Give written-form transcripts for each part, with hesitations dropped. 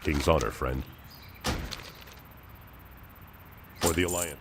King's honor, friend. For the Alliance.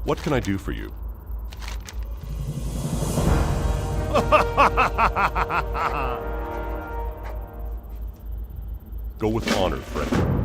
What can I do for you? Go with honor, friend.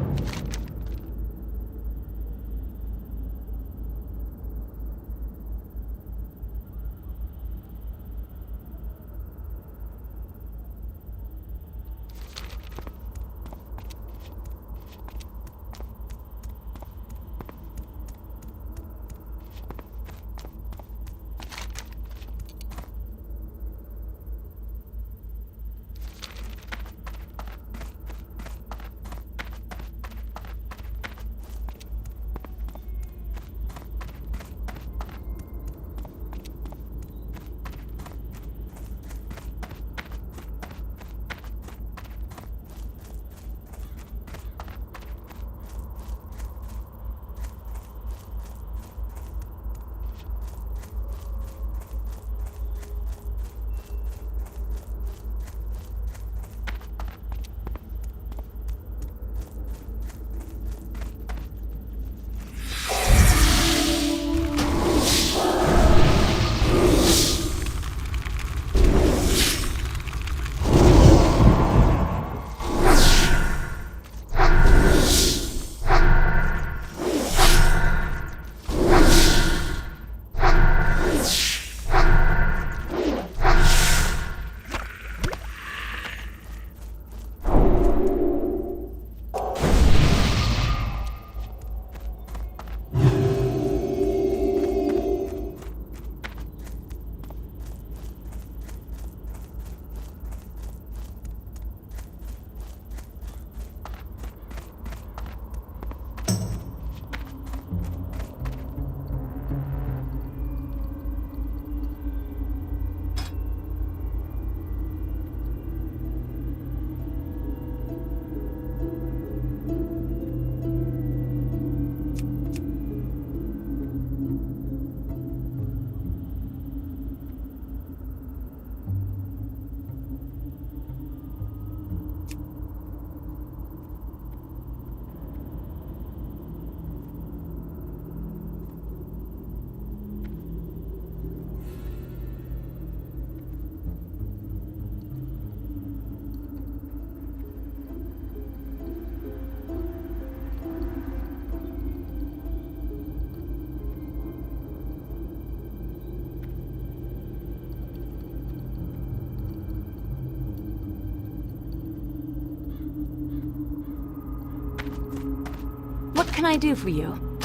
can I do for you?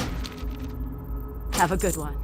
Have a good one.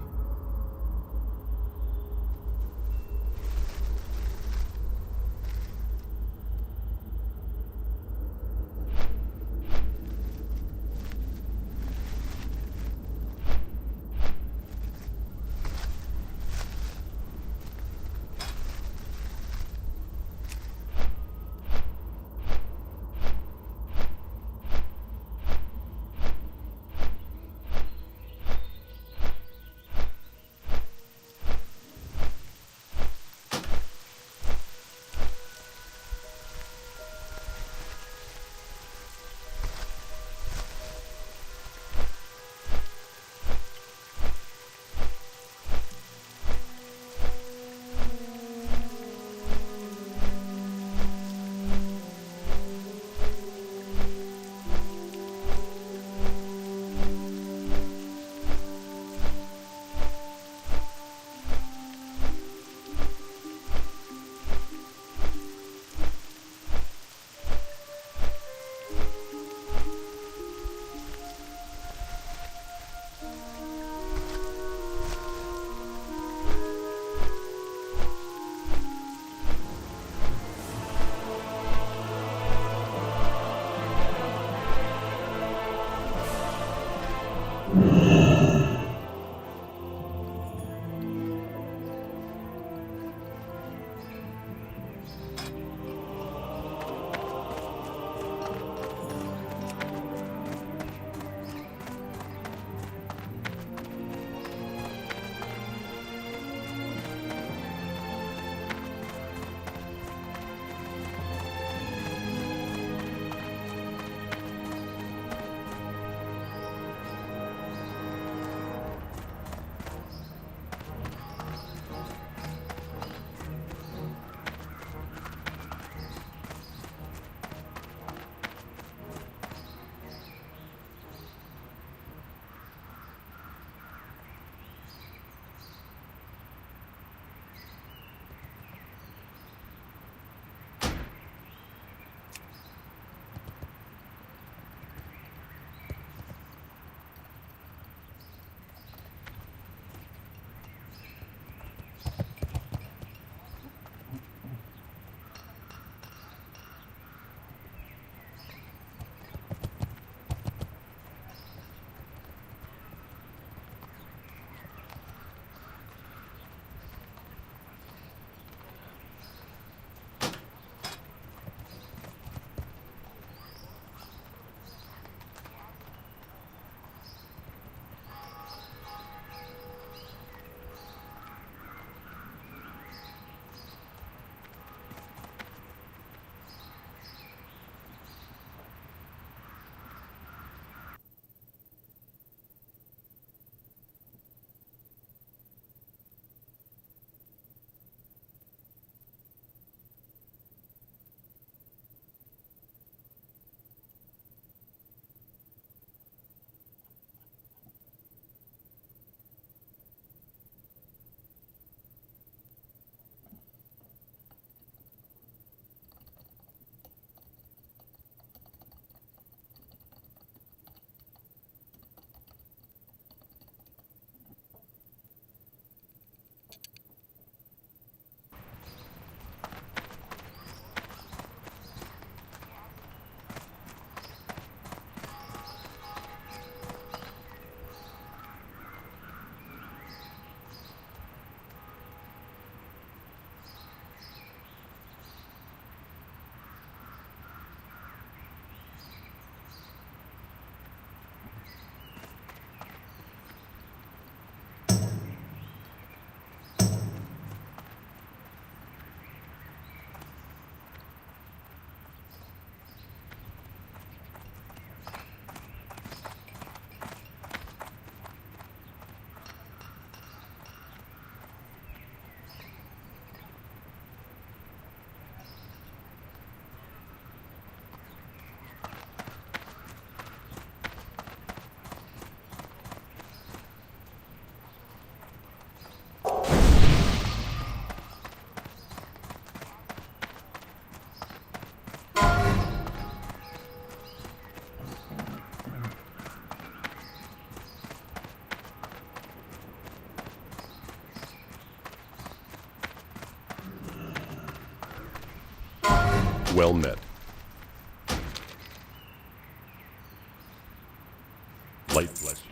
Well met. Light bless you.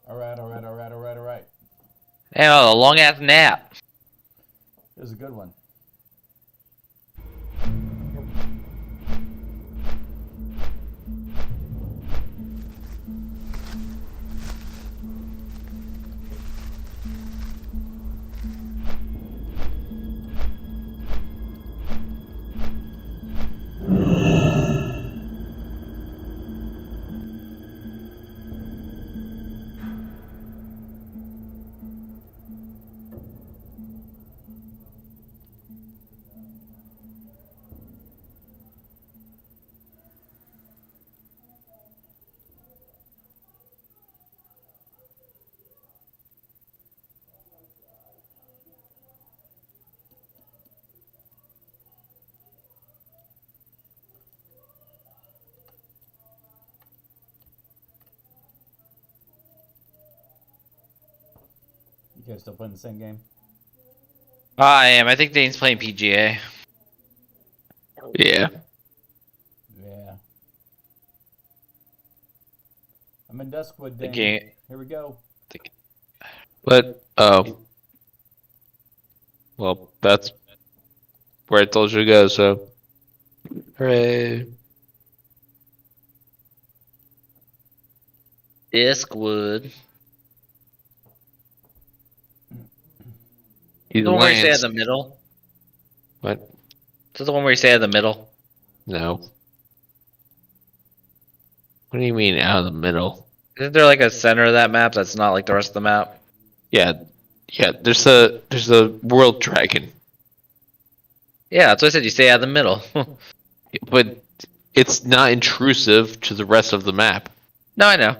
All right. Hey, a long ass nap. It was a good one. You guys still playing the same game? I am. I think Dane's playing PGA. Yeah. Yeah. I'm in Duskwood, The Dane. game. Here we go. But, oh. Well, that's where I told you to go, so. Hooray. Duskwood. He's The one where you stay Lance. at the middle. What? Is that the one where you stay at the middle? No. What do you mean out of the middle? Isn't there like a center of that map that's not like the rest of the map? Yeah. Yeah, there's a world dragon. Yeah, that's what I said. You stay at the middle. But it's not intrusive to the rest of the map. No, I know.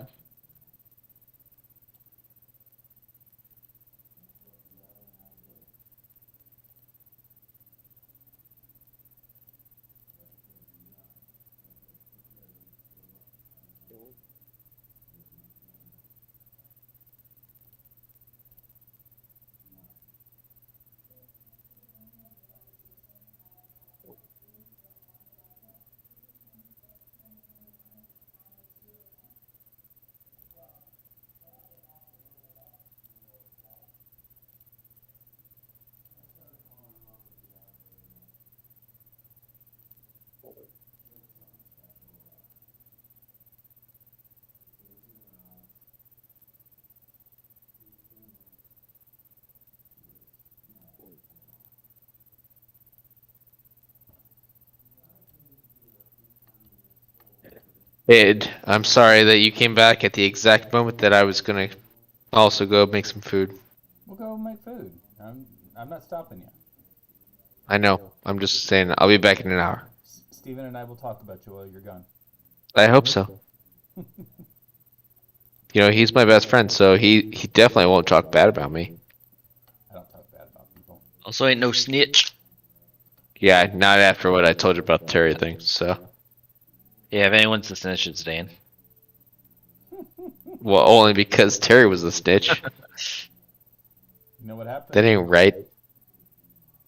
Ed, I'm sorry that you came back at the exact moment that I was gonna also go make some food. We'll go make food. I'm not stopping you. I know. I'm just saying I'll be back in an hour. Steven and I will talk about you while you're gone. I hope so. You know, he's my best friend, so he definitely won't talk bad about me. I don't talk bad about people. Also, ain't no snitch. Yeah, not after what I told you about the Terry thing. So, Yeah, if anyone's a snitch, it's Dane. well, only because Terry was a snitch. You know what happens? That ain't right.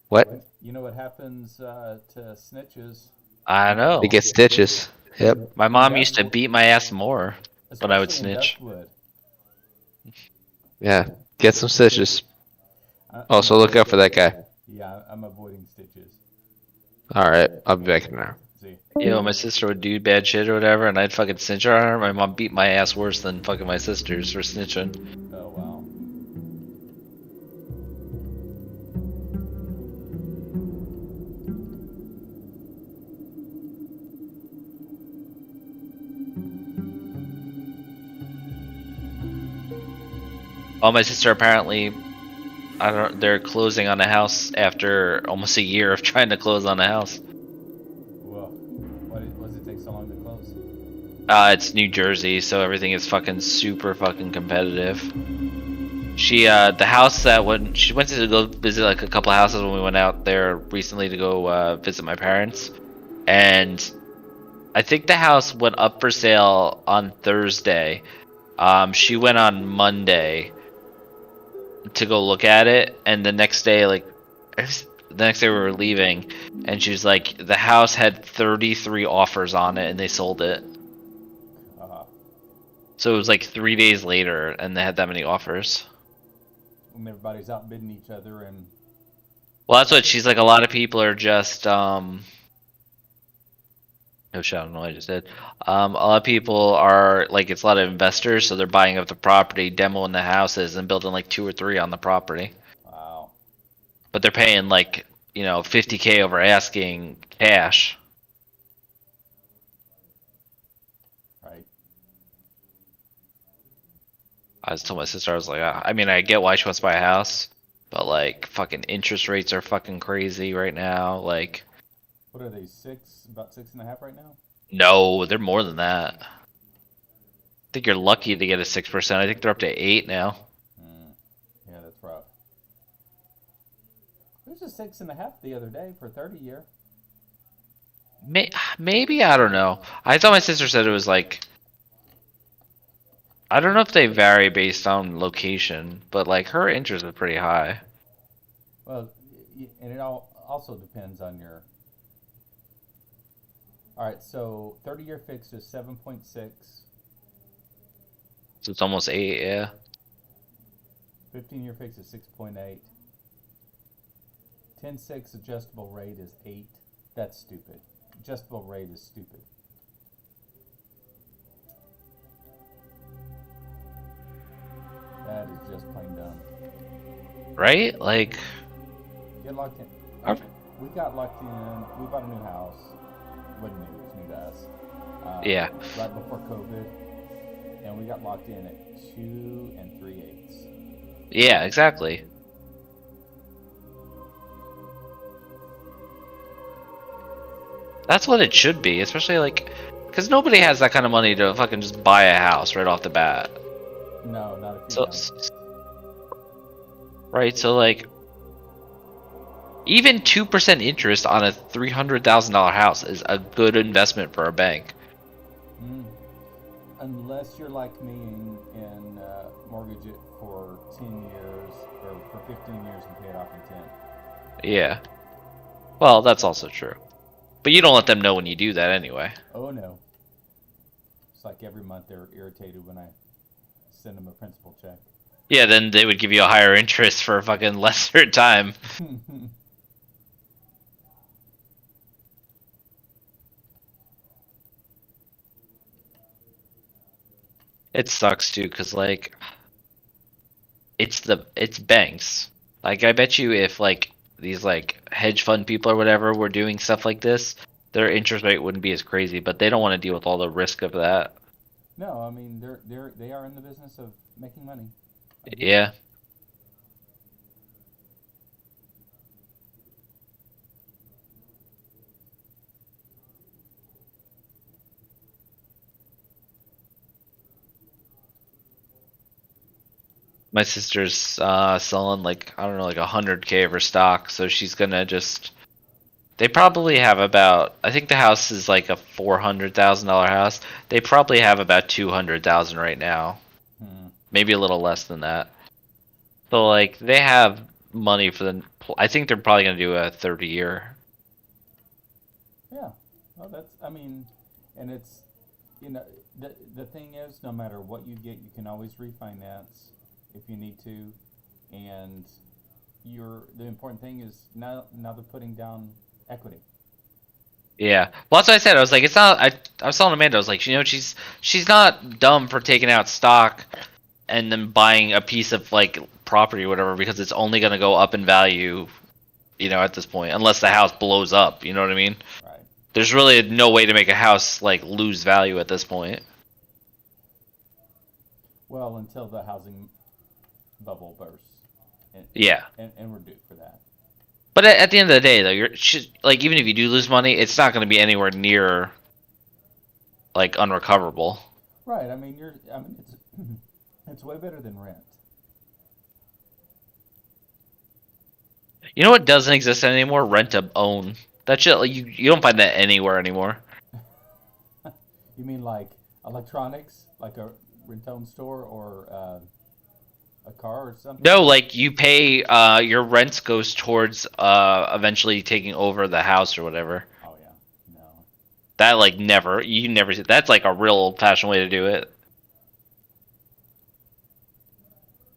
What? You know what happens to snitches? I know. They get stitches. Yep. My mom used to beat my ass more when I would Especially in snitch. Duskwood. Yeah. Get some stitches. I'm Also, look out for that guy. Yeah, I'm avoiding stitches. All right, I'll be back in now. See, You know, my sister would do bad shit or whatever, and I'd fucking snitch on her. My mom beat my ass worse than fucking my sisters for snitching. oh wow. Oh, my sister apparently, I don't. They're closing on a house after almost a year of trying to close on a house. Whoa. Why does it take so long to close? It's New Jersey, so everything is fucking super fucking competitive. The house that when she went to go visit like a couple of houses when we went out there recently to go visit my parents, and I think the house went up for sale on Thursday. She went on Monday to go look at it, and the next day, we were leaving, and she was like, the house had 33 offers on it, and they sold it. So it was like 3 days later, and they had that many offers. When everybody's outbidding each other and. Well, that's what she's like. A lot of people are just oh shit, I don't know what I just did. A lot of people are like, it's a lot of investors, so they're buying up the property, demoing the houses, and building like 2 or 3 on the property. Wow. But they're paying like, you know, $50K over asking cash. Right. I just told my sister, I was like, I mean, I get why she wants to buy a house, but like, fucking interest rates are fucking crazy right now. Like, What are they? About 6.5 right now? no, they're more than that. I think you're lucky to get a 6%. I think they're up to 8 now. Yeah, that's rough. There's a 6.5 the other day for 30-year. Maybe, I don't know. I thought my sister said it was like, I don't know if they vary based on location, but like her interest is pretty high. Well, and it also depends on your. All right, so 30-year fixed is 7.6. So it's almost 8, yeah. 15-year fixed is 6.8. 10.6 adjustable rate is 8. That's stupid. Adjustable rate is stupid. That is just plain dumb. Right? Like, Get locked in. We got locked in. We bought a new house. Wasn't new, it was new to us. yeah. Right before COVID. And we got locked in at 2 3/8. Yeah, exactly. That's what it should be, especially like, because nobody has that kind of money to fucking just buy a house right off the bat. No, not if you So, don't. right, so like, even 2% interest on a $300,000 house is a good investment for a bank. Unless you're like me and mortgage it for 10 years or for 15 years and pay it off in 10. Yeah. Well, that's also true. But you don't let them know when you do that anyway. Oh no. It's like every month they're irritated when I send them a principal check. Yeah, then they would give you a higher interest for a fucking lesser time. It sucks too, cause like, it's banks. Like, I bet you if like these like hedge fund people or whatever were doing stuff like this, their interest rate wouldn't be as crazy. But they don't want to deal with all the risk of that. No, I mean they are in the business of making money. Yeah. My sister's selling like, I don't know, like 100K of her stock, so she's gonna just They probably have about. I think the house is like a $400,000 house. They probably have about 200,000 right now. Maybe a little less than that. So like they have money for the. I think they're probably gonna do a 30-year. Yeah. Well, that's. I mean, and it's, the thing is, no matter what you get, you can always refinance if you need to, and the important thing is now they're putting down equity. Yeah. Well, that's what I said. I was like, it's not. I was telling Amanda, I was like, she's not dumb for taking out stock and then buying a piece of like property or whatever because it's only gonna go up in value, at this point, unless the house blows up. You know what I mean? Right. There's really no way to make a house like lose value at this point. Well, until the housing bubble bursts. Yeah. And we're due for that. But at the end of the day, though, like even if you do lose money, it's not going to be anywhere near like unrecoverable. Right. I mean, it's it's way better than rent. You know what doesn't exist anymore? Rent to own. That shit, like, you don't find that anywhere anymore. You mean like electronics, like a rent-own store, or a car or something? No, like you pay. Your rent goes towards eventually taking over the house or whatever. Oh yeah, no. That like you never. That's like a real old-fashioned way to do it.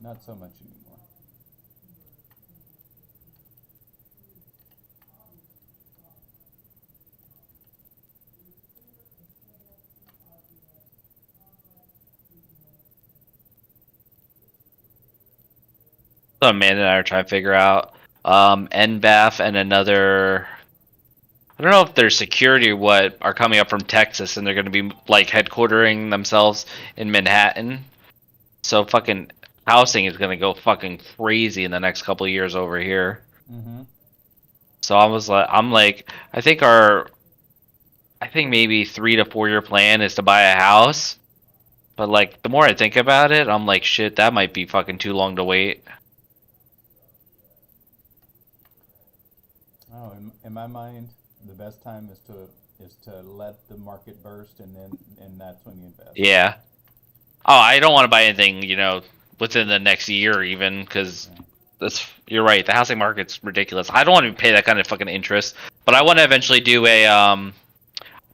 Not so much anymore. So Amanda and I are trying to figure out NBAF and another. I don't know if they're security or what are coming up from Texas and they're going to be like headquartering themselves in Manhattan. So fucking housing is going to go fucking crazy in the next couple of years over here. Mm-hmm. So I think maybe 3 to 4 year plan is to buy a house. But like the more I think about it, I'm like, shit, that might be fucking too long to wait. Oh, in my mind, the best time is to let the market burst, and that's when you invest. Yeah. Oh, I don't want to buy anything, within the next year even, because you're right. The housing market's ridiculous. I don't want to pay that kind of fucking interest, but I want to eventually do my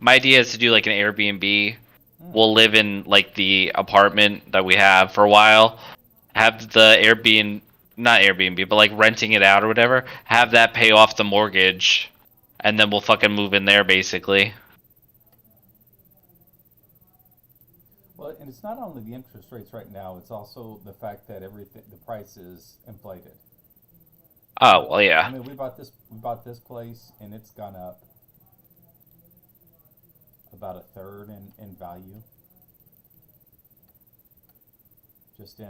idea is to do like an Airbnb. We'll live in like the apartment that we have for a while, have the not Airbnb, but like renting it out or whatever, have that pay off the mortgage, and then we'll fucking move in there basically. Well, and it's not only the interest rates right now; it's also the fact that the price is inflated. Oh, well, yeah. I mean, we bought this place, and it's gone up about a third in value. Just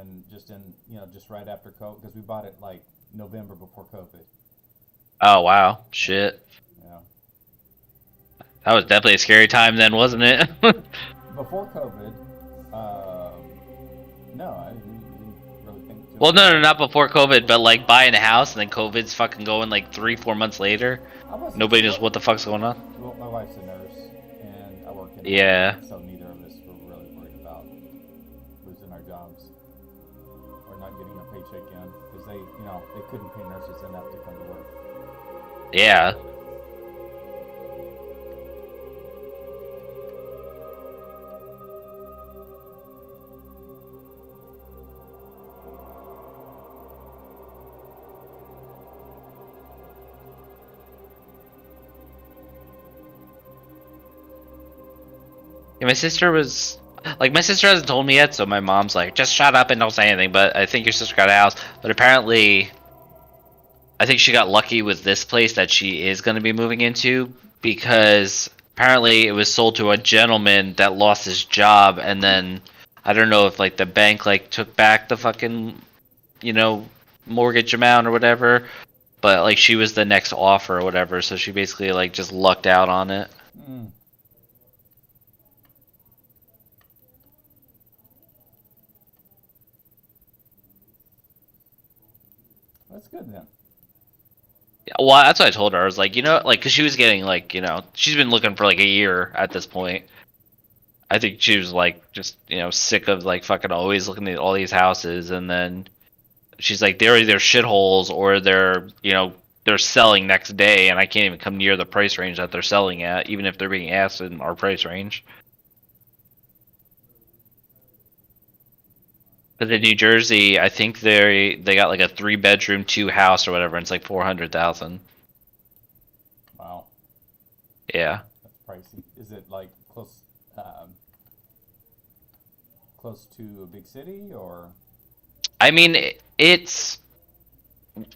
right after COVID, because we bought it like November before COVID. Oh, wow. Shit. Yeah. That was definitely a scary time then, wasn't it? Before COVID, no, I didn't really think too Well, much. no, not before COVID, but like buying a house and then COVID's fucking going like 3-4 months later. Nobody knows what the fuck's going on. Well, my wife's a nurse, and I work in Yeah. so neither of us were really worried about losing our jobs or not getting a paycheck in, because they couldn't pay nurses enough to come to work. Yeah. Yeah, my sister hasn't told me yet, so my mom's like, just shut up and don't say anything. But I think your sister got a house. But apparently, I think she got lucky with this place that she is going to be moving into, because apparently it was sold to a gentleman that lost his job, and then I don't know if like the bank like took back the fucking, mortgage amount or whatever. But like she was the next offer or whatever, so she basically like just lucked out on it. Mm. That's good then. Well, that's what I told her. I was like, like, because she was getting like, she's been looking for like a year at this point. I think she was like, just sick of like fucking always looking at all these houses, and then she's like, they're either shitholes or they're selling next day, and I can't even come near the price range that they're selling at, even if they're being asked in our price range. But in New Jersey, I think they got like a 3-bedroom, 2 house or whatever, and it's like 400,000. Wow, Yeah. that's pricey. Is it like close to a big city or? I mean, it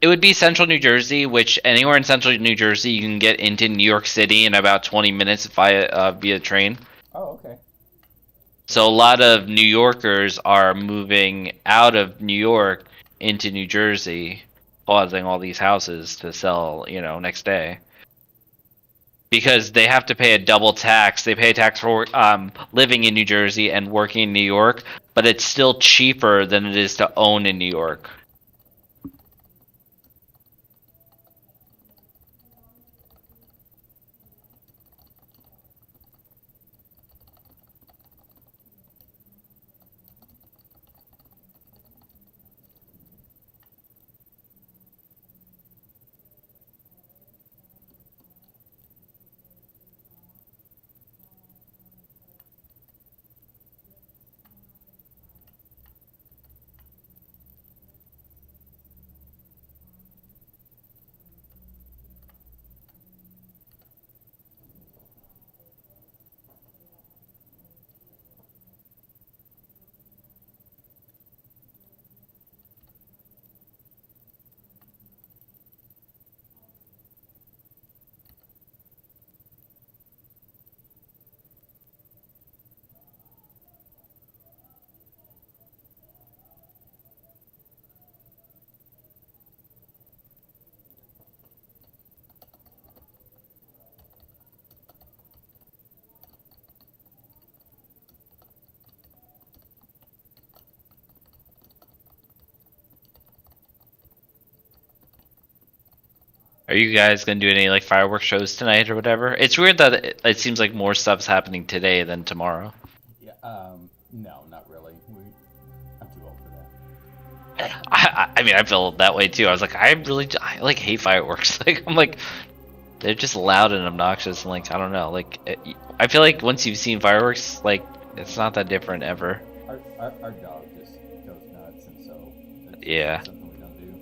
would be central New Jersey, which anywhere in central New Jersey you can get into New York City in about 20 minutes via train. Oh, okay. So a lot of New Yorkers are moving out of New York into New Jersey, causing all these houses to sell, next day. Because they have to pay a double tax. They pay a tax for living in New Jersey and working in New York, but it's still cheaper than it is to own in New York. Are you guys gonna do any like fireworks shows tonight or whatever? It's weird that it seems like more stuff's happening today than tomorrow. Yeah. No, not really. I'm too old for that. I mean, I feel that way too. I was like, I like hate fireworks. Like, I'm like, they're just loud and obnoxious, and like, I don't know. Like, I feel like once you've seen fireworks, like, it's not that different ever. Our dog just goes nuts, and so Yeah. that's something we don't do.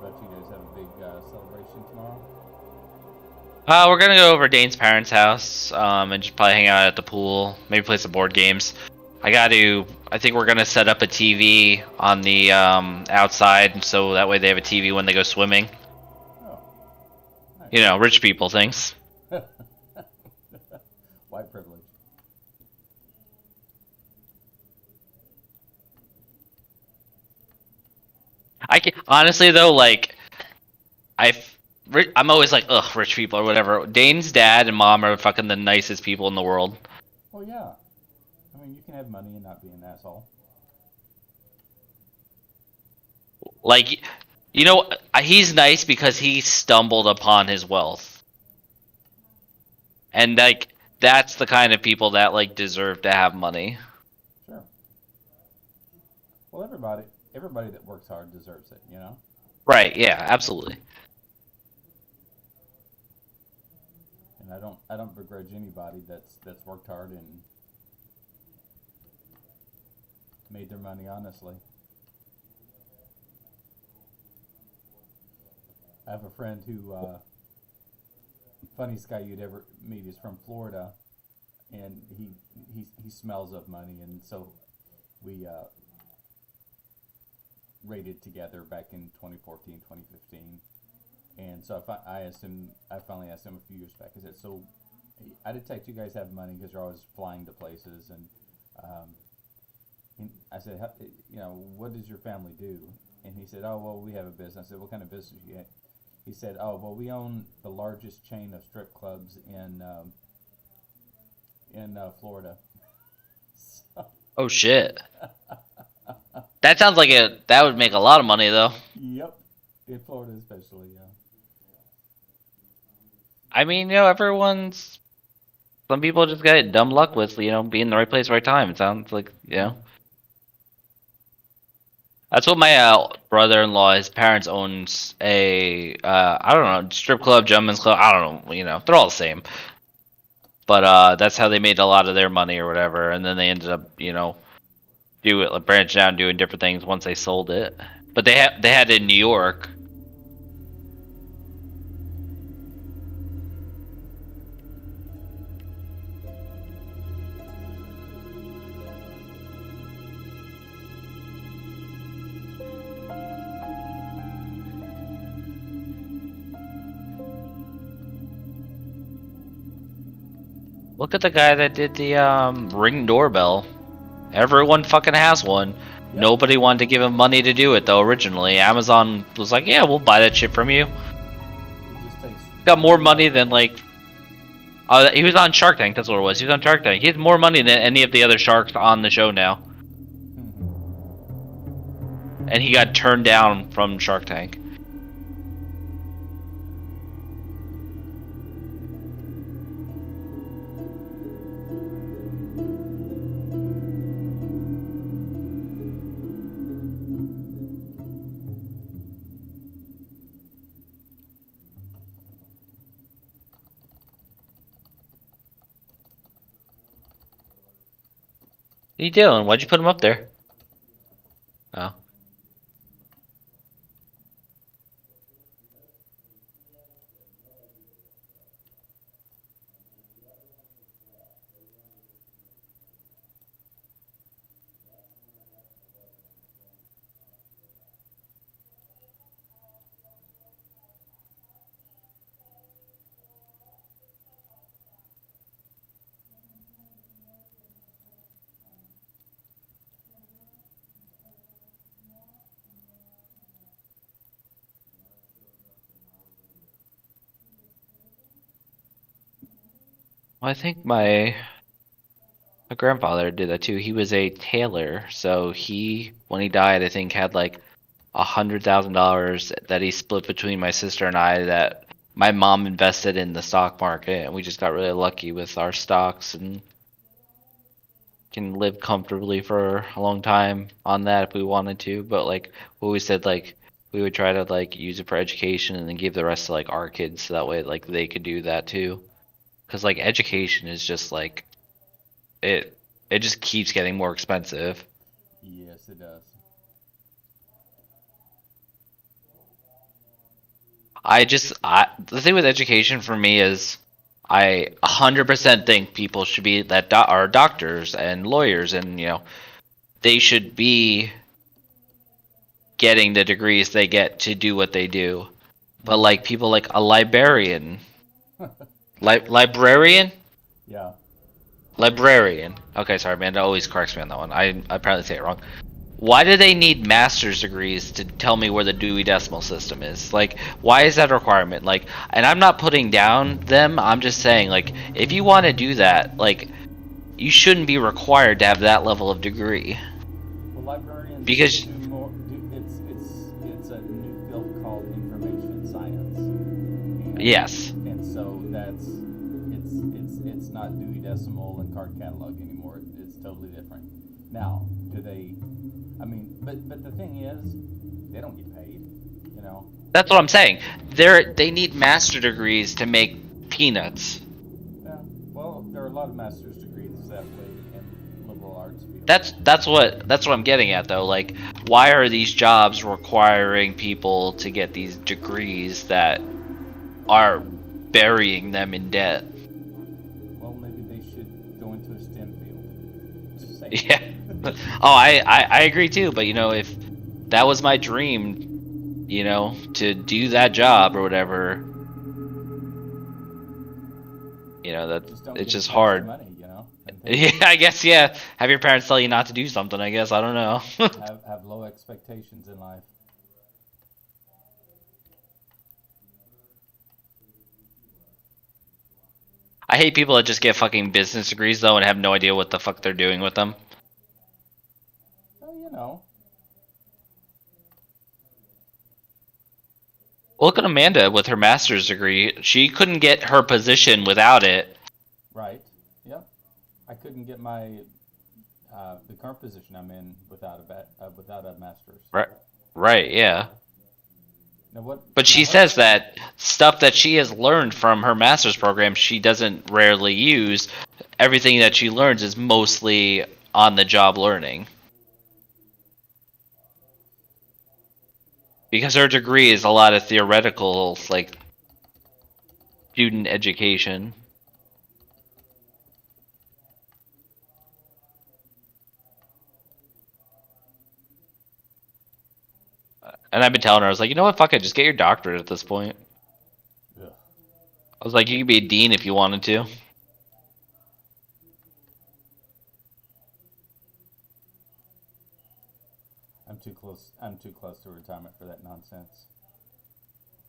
But you guys have a big celebration tomorrow? We're gonna go over Dane's parents' house, and just probably hang out at the pool. Maybe play some board games. I think we're gonna set up a TV on the outside, so that way they have a TV when they go swimming. Oh, nice. Rich people things. White privilege. Honestly though, like, I'm always like, ugh, rich people or whatever. Dane's dad and mom are fucking the nicest people in the world. Well, yeah. I mean, you can have money and not be an asshole. Like, he's nice because he stumbled upon his wealth. And like, that's the kind of people that like deserve to have money. Sure. Well, everybody that works hard deserves it, you know? Right, yeah, absolutely. And I don't begrudge anybody that's worked hard and made their money honestly. I have a friend who funniest guy you'd ever meet is from Florida, and he smells of money, and so we rated together back in 2014, 2015. And so I finally asked him a few years back. I said, so I detect you guys have money because you're always flying to places. And I said, what does your family do? And he said, "Oh, well, we have a business." I said, "What kind of business you get?" He said, "Oh, well, we own the largest chain of strip clubs in Florida." So, Oh shit. That sounds like that would make a lot of money though. yep, in Florida especially, yeah. I mean, everyone's. Some people just got dumb luck with, being in the right place, right time. It sounds like, That's what my brother-in-law, his parents owns I don't know, strip club, gentleman's club. I don't know, they're all the same. But that's how they made a lot of their money or whatever. And then they ended up, branching out and doing different things once they sold it. But they had it in New York. Look at the guy that did the Ring doorbell. Everyone fucking has one. Yep. Nobody wanted to give him money to do it though originally. Amazon was like, "Yeah, we'll buy that shit from you." Got more money than like he was on Shark Tank, that's what it was. He was on Shark Tank. He has more money than any of the other sharks on the show now. And he got turned down from Shark Tank. What are you doing? Why'd you put him up there? Oh. Well, I think my grandfather did that too. He was a tailor, so when he died, I think had like $100,000 that he split between my sister and I. That my mom invested in the stock market, and we just got really lucky with our stocks and can live comfortably for a long time on that if we wanted to. But like we always said, like we would try to like use it for education and then give the rest to like our kids, so that way like they could do that too. Because like education is just like it just keeps getting more expensive. Yes, it does. The thing with education for me is I 100% think people should be are doctors and lawyers, and they should be getting the degrees they get to do what they do. But like people like a librarian. Librarian? Yeah. Librarian. Okay, sorry, man. That always corrects me on that one. I probably say it wrong. Why do they need master's degrees to tell me where the Dewey Decimal System is? Like, why is that a requirement? Like, and I'm not putting down them. I'm just saying, like, if you want to do that, like, you shouldn't be required to have that level of degree. Well, librarians because do more. It's a new field called information science. Yes. And so it's not Dewey Decimal and card catalog anymore. It's totally different. Now, do they? I mean, but the thing is, they don't get paid. That's what I'm saying. They need master degrees to make peanuts. Yeah. Well, there are a lot of master's degrees that way in liberal arts fields. That's what I'm getting at though. Like, why are these jobs requiring people to get these degrees that are burying them in debt? Well, maybe they should go into a STEM field. Just saying. Yeah. Oh, I agree too. But if that was my dream, to do that job or whatever, it's just hard. Money, Yeah, I guess. Yeah, have your parents tell you not to do something. I guess I don't know. have low expectations in life. I hate people that just get fucking business degrees though and have no idea what the fuck they're doing with them. Well, you know. Look at Amanda with her master's degree. She couldn't get her position without it. Right. Yep. I couldn't get my the current position I'm in without a master's. Right. Right. Yeah. Now what? But she says that stuff that she has learned from her master's program, she doesn't rarely use. Everything that she learns is mostly on the job learning. Because her degree is a lot of theoretical, like, student education. And I've been telling her, I was like, you know what, fuck it, just get your doctorate at this point. Ugh. I was like, you could be a dean if you wanted to. I'm too close. I'm too close to retirement for that nonsense.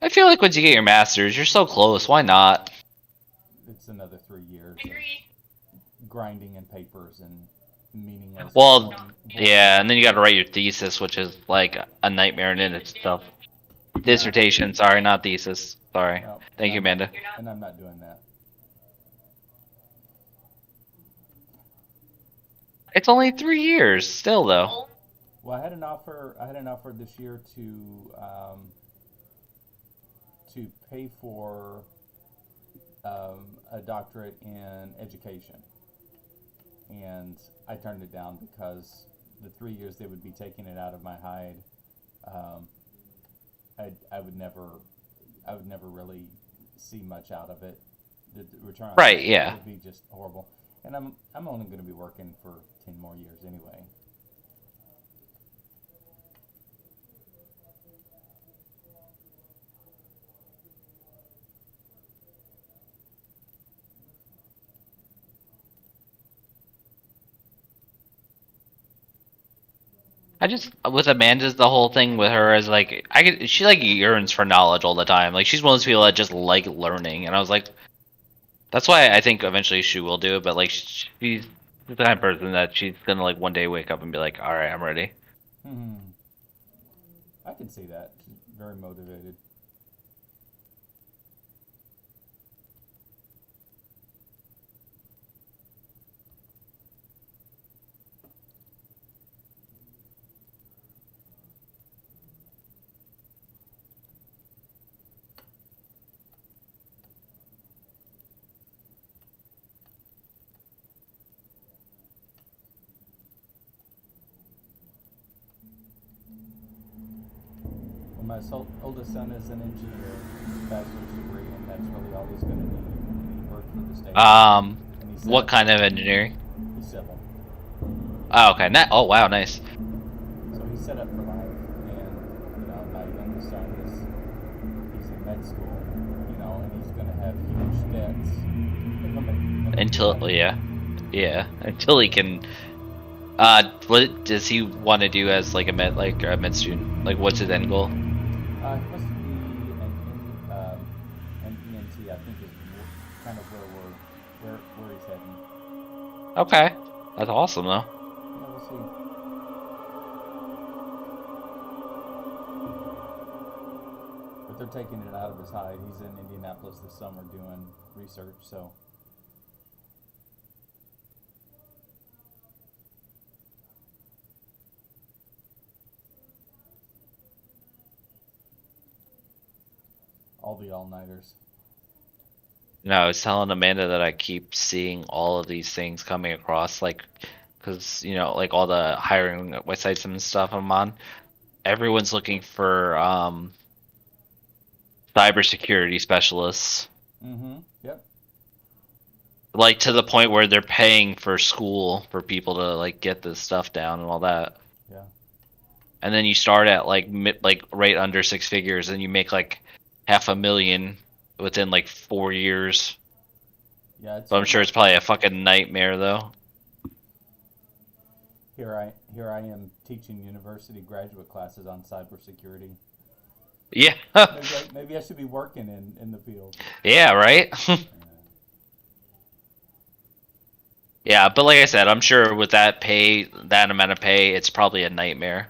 I feel like once you get your master's, you're so close, why not? It's another 3 years of grinding in papers and meaningless. Well, boring- yeah, and then you gotta write your thesis, which is like a nightmare in itself. Dissertation, sorry, not thesis. Sorry. No, Thank you, I'm- Amanda. And I'm not doing that. It's only 3 years, still though. Well, I had an offer. I had an offer this year to pay for a doctorate in education, and I turned it down because the 3 years they would be taking it out of my hide. Um, I would never really see much out of it. The return on Right, investment yeah. would be just horrible. And I'm only going to be working for 10 more years anyway. I just with Amanda's the whole thing with her is like she like yearns for knowledge all the time. Like she's one of those people that just like learning, and I was like, that's why I think eventually she will do it. But like she's the kind of person that she's gonna like one day wake up and be like, all right, I'm ready. Hmm. I can see that. She's very motivated. Well, my oldest son is an engineer, bachelor's degree, and that's really all he's going to need when he works for the state. And he's set What up- kind of engineering? He's civil. Oh, okay. Oh, wow, nice. So he's set up for life, and my youngest son he's in med school, and he's going to have huge debts. Yeah, until he can. What does he want to do as like a med student? Like, what's his end goal? He wants to be an ENT. I think is kind of where he's heading. Okay, that's awesome though. Yeah, we'll see. But they're taking it out of his hide. He's in Indianapolis this summer doing research, so. All the all-nighters. No, I was telling Amanda that I keep seeing all of these things coming across, like, because like all the hiring websites and stuff I'm on, everyone's looking for cybersecurity specialists, Mm-hmm. Yep. like to the point where they're paying for school for people to like get this stuff down and all that. Yeah. And then you start at like right under 6 figures, and you make like $500,000 within like 4 years. Yeah. But I'm sure it's probably a fucking nightmare though. Here I am teaching university graduate classes on cybersecurity. Yeah. Maybe I should be working in the field. Yeah, right? Yeah. Yeah, but like I said, I'm sure with that pay, that amount of pay, it's probably a nightmare.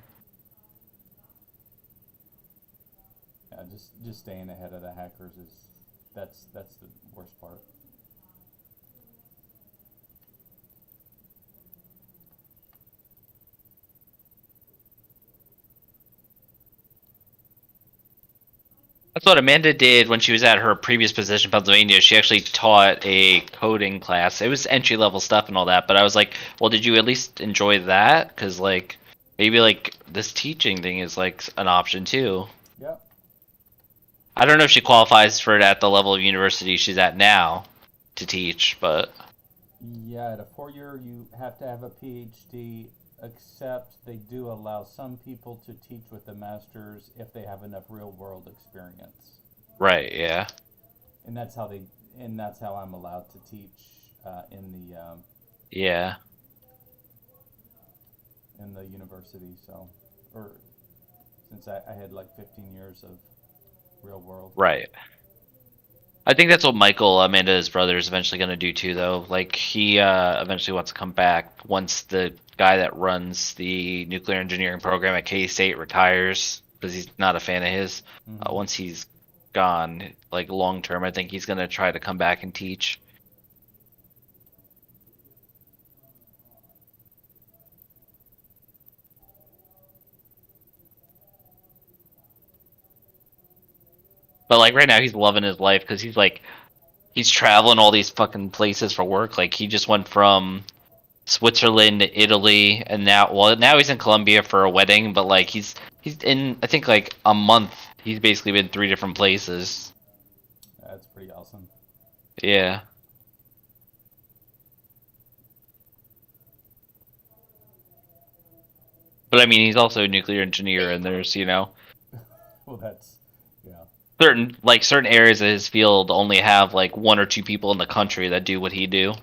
Yeah, just staying ahead of the hackers is that's the worst part. That's what Amanda did when she was at her previous position in Pennsylvania. She actually taught a coding class. It was entry level stuff and all that, but I was like, well, did you at least enjoy that? Because, like, maybe, like, this teaching thing is, like, an option too. Yep. I don't know if she qualifies for it at the level of university she's at now to teach, but. Yeah, at a 4-year, you have to have a PhD, except they do allow some people to teach with a master's if they have enough real world experience. Right, yeah. And that's how I'm allowed to teach Yeah. in the university. So, or since I had like 15 years of real world. Right. I think that's what Michael, Amanda's brother, is eventually going to do too, though. Like, he eventually wants to come back once the guy that runs the nuclear engineering program at K-State retires, because he's not a fan of his. Mm-hmm. Once he's gone, like, long term, I think he's going to try to come back and teach. But, like, right now, he's loving his life, because he's traveling all these fucking places for work. Like, he just went from Switzerland, Italy, and now he's in Colombia for a wedding, but like he's in, I think, like a month. He's basically been 3 different places. That's pretty awesome. Yeah. But I mean, he's also a nuclear engineer, and there's, Well, that's yeah. certain areas of his field only have like 1 or 2 people in the country that do what he do.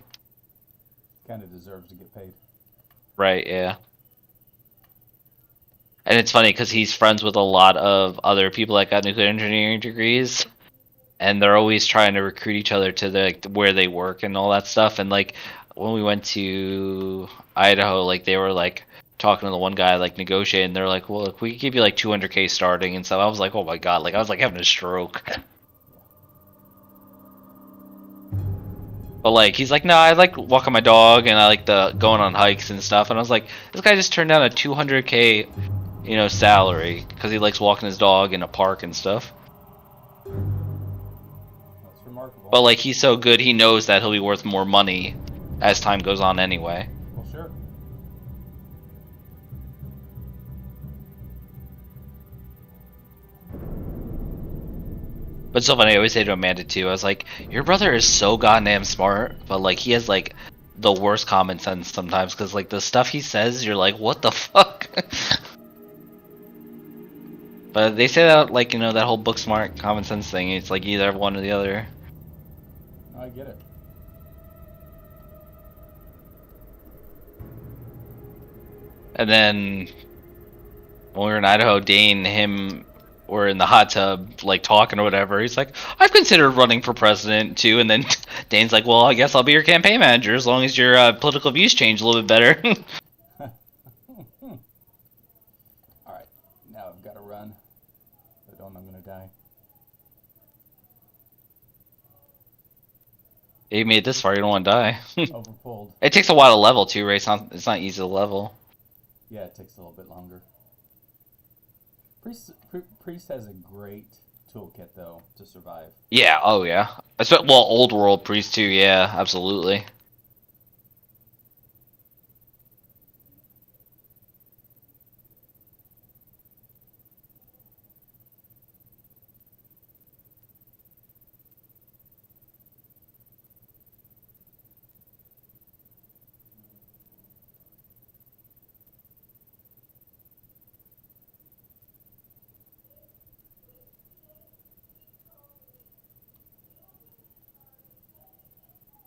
Kind of deserves to get paid. Right, yeah. And it's funny because he's friends with a lot of other people that got nuclear engineering degrees, and they're always trying to recruit each other to where they work and all that stuff. And like when we went to Idaho, like they were like talking to the one guy, like negotiating. They're like, "Well, if we could give you like 200K starting and stuff," I was like, "Oh my god!" Like I was like having a stroke. But like he's like, "No, I like walking my dog and I like the going on hikes and stuff." And I was like, "This guy just turned down a 200K, salary because he likes walking his dog in a park and stuff." That's remarkable. But like he's so good, he knows that he'll be worth more money as time goes on anyway. Well, sure. But it's so funny, I always say to Amanda too, I was like, your brother is so goddamn smart, but like he has like the worst common sense sometimes, because like the stuff he says, you're like, what the fuck? But they say that, like, that whole book smart common sense thing, it's like either one or the other. I get it. And then when we were in Idaho, Dane and him were in the hot tub, like talking or whatever. He's like, I've considered running for president too. And then Dane's like, well, I guess I'll be your campaign manager as long as your political views change a little bit better. All right, now I've got to run. If I don't, I'm gonna die. You made it this far, you don't want to die. Overpulled. It takes a while to level too, right? It's not easy to level. Yeah, it takes a little bit longer. Priest has a great toolkit though to survive. Yeah, oh yeah. Well, old world priest too, yeah, absolutely.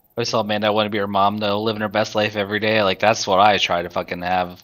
I always thought, man, I want to be her mom though, living her best life every day. Like that's what I try to fucking have.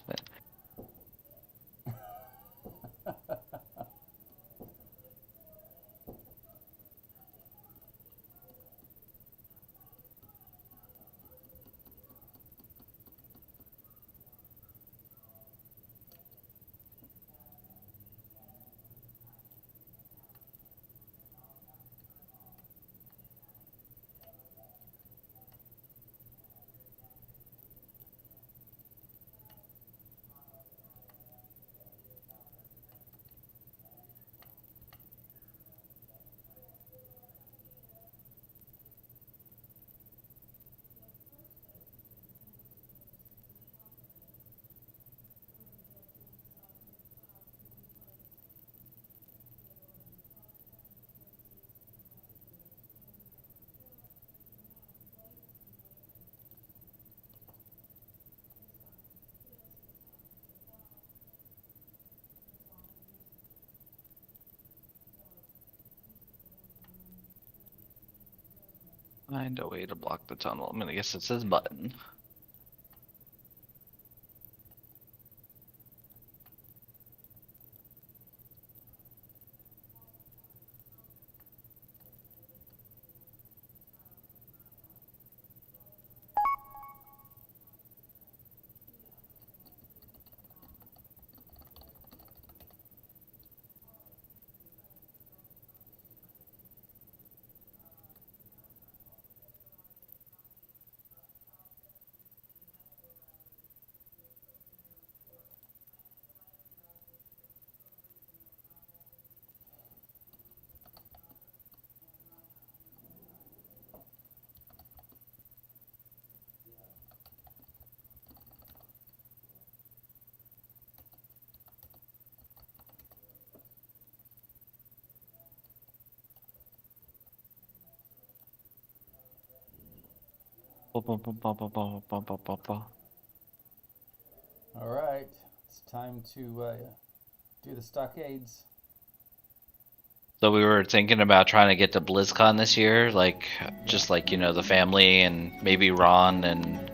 Find a way to block the tunnel. I'm gonna guess it says button. All right, it's time to do the stockades. So we were thinking about trying to get to BlizzCon this year, like just like the family and maybe Ron and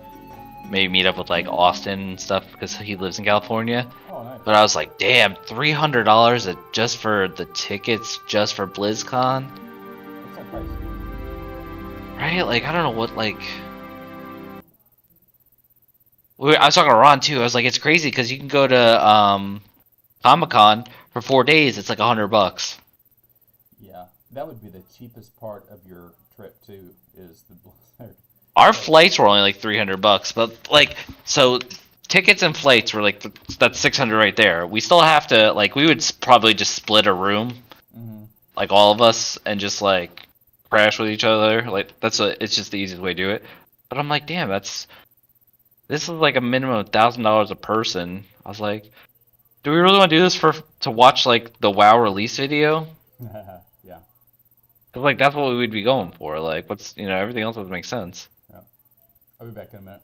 maybe meet up with like Austin and stuff because he lives in California. Oh, nice. But I was like, damn, $300 just for the tickets just for BlizzCon, What's that price? right? Like I don't know what like. I was talking to Ron too. I was like, it's crazy because you can go to Comic-Con for 4 days. It's like $100. Yeah, that would be the cheapest part of your trip too. Is the Blizzard. Our flights were only like $300, but like so tickets and flights were like that's 600 right there. We still have to like we would probably just split a room, like all of us, and just like crash with each other. Like it's just the easiest way to do it. But I'm like, damn, this is like a minimum of $1,000 a person. I was like, do we really want to do this to watch like the WoW release video? Yeah. Cause like that's what we would be going for. Like what's everything else would make sense. Yeah. I'll be back in a minute.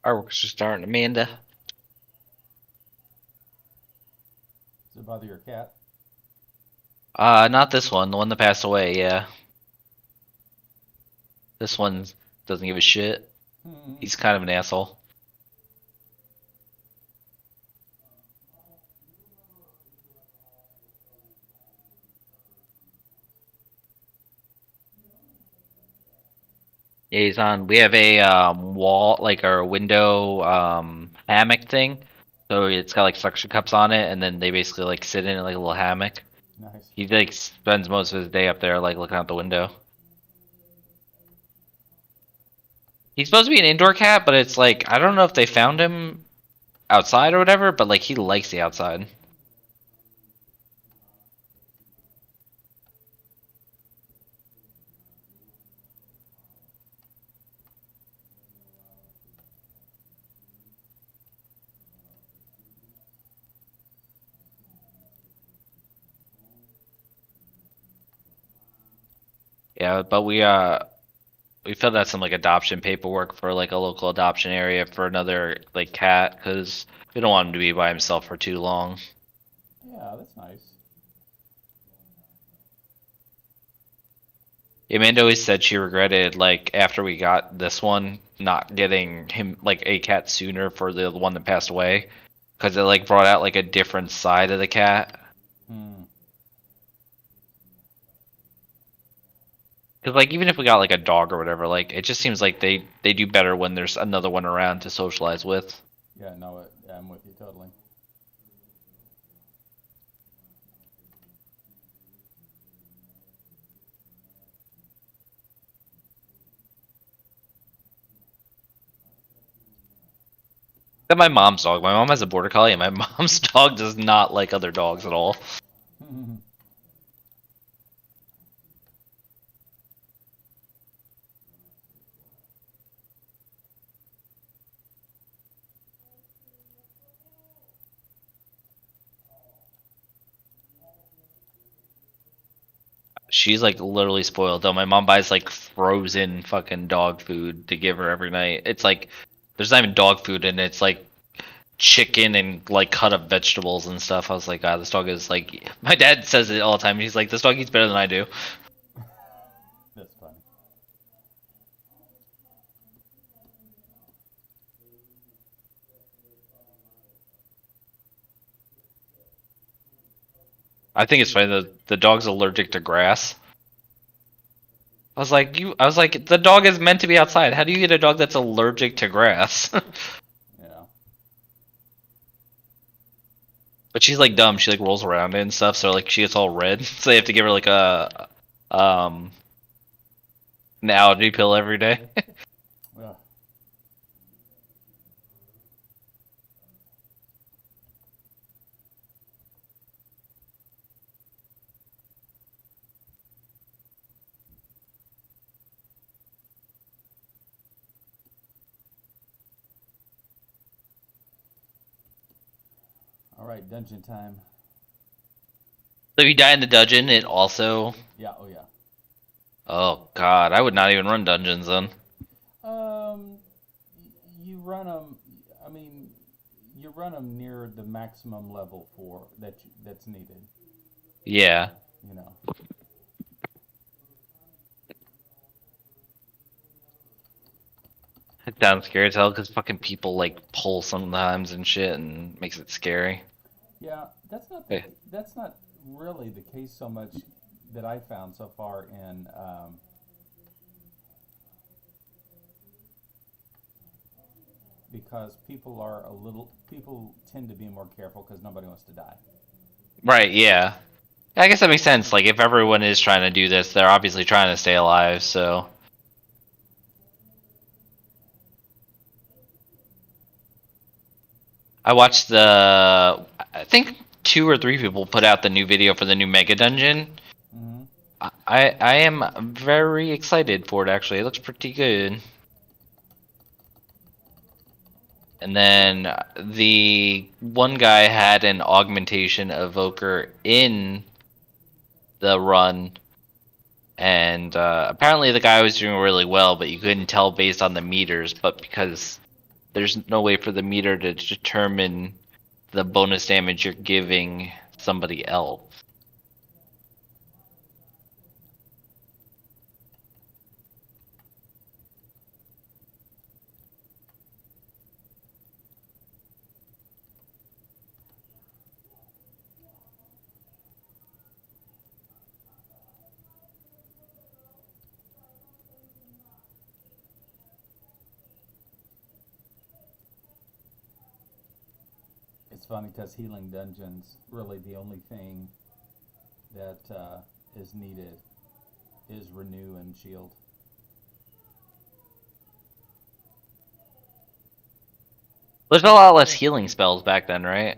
Fireworks are starting, Amanda. Does it bother your cat? Not this one. The one that passed away. Yeah. This one doesn't give a shit. He's kind of an asshole. Yeah, he's on. We have a wall, like our window hammock thing. So it's got like suction cups on it, and then they basically like sit in it like a little hammock. Nice. He like spends most of his day up there, like looking out the window. He's supposed to be an indoor cat, but it's like I don't know if they found him outside or whatever, but like he likes the outside. Yeah, but we filled out some like adoption paperwork for like a local adoption area for another like cat because we don't want him to be by himself for too long. Yeah, that's nice. Amanda always said she regretted like after we got this one not getting him like a cat sooner for the one that passed away because it like brought out like a different side of the cat. Because like even if we got like a dog or whatever, like it just seems like they do better when there's another one around to socialize with. Yeah, no, I'm with you totally. That my mom's dog. My mom has a border collie, and my mom's dog does not like other dogs at all. She's like literally spoiled though. My mom buys like frozen fucking dog food to give her every night. It's like there's not even dog food in it. It's like chicken and like cut up vegetables and stuff. I was like, God, this dog is like. My dad says it all the time. He's like, this dog eats better than I do. That's funny. I think it's funny that the dog's allergic to grass. I was like, the dog is meant to be outside. How do you get a dog that's allergic to grass? Yeah. But she's like dumb. She like rolls around it and stuff. So like she gets all red. So they have to give her like a an allergy pill every day. Yeah. All right, dungeon time. So if you die in the dungeon, it also. Yeah. Oh yeah. Oh God, I would not even run dungeons then. You run them. I mean, you run them near the maximum level for that's needed. Yeah. You know. It sounds scary as hell because fucking people like pull sometimes and shit and makes it scary. Yeah, Yeah. that's not really the case so much that I found so far in because people tend to be more careful because nobody wants to die. Right, yeah. I guess that makes sense. Like if everyone is trying to do this, they're obviously trying to stay alive, so I watched I think 2 or 3 people put out the new video for the new Mega Dungeon. Mm-hmm. I am very excited for it actually. It looks pretty good. And then the one guy had an augmentation evoker in the run, and apparently the guy was doing really well, but you couldn't tell based on the meters. But because there's no way for the meter to determine the bonus damage you're giving somebody else. It's funny because healing dungeons really the only thing that is needed is renew and shield. There's a lot less healing spells back then, right?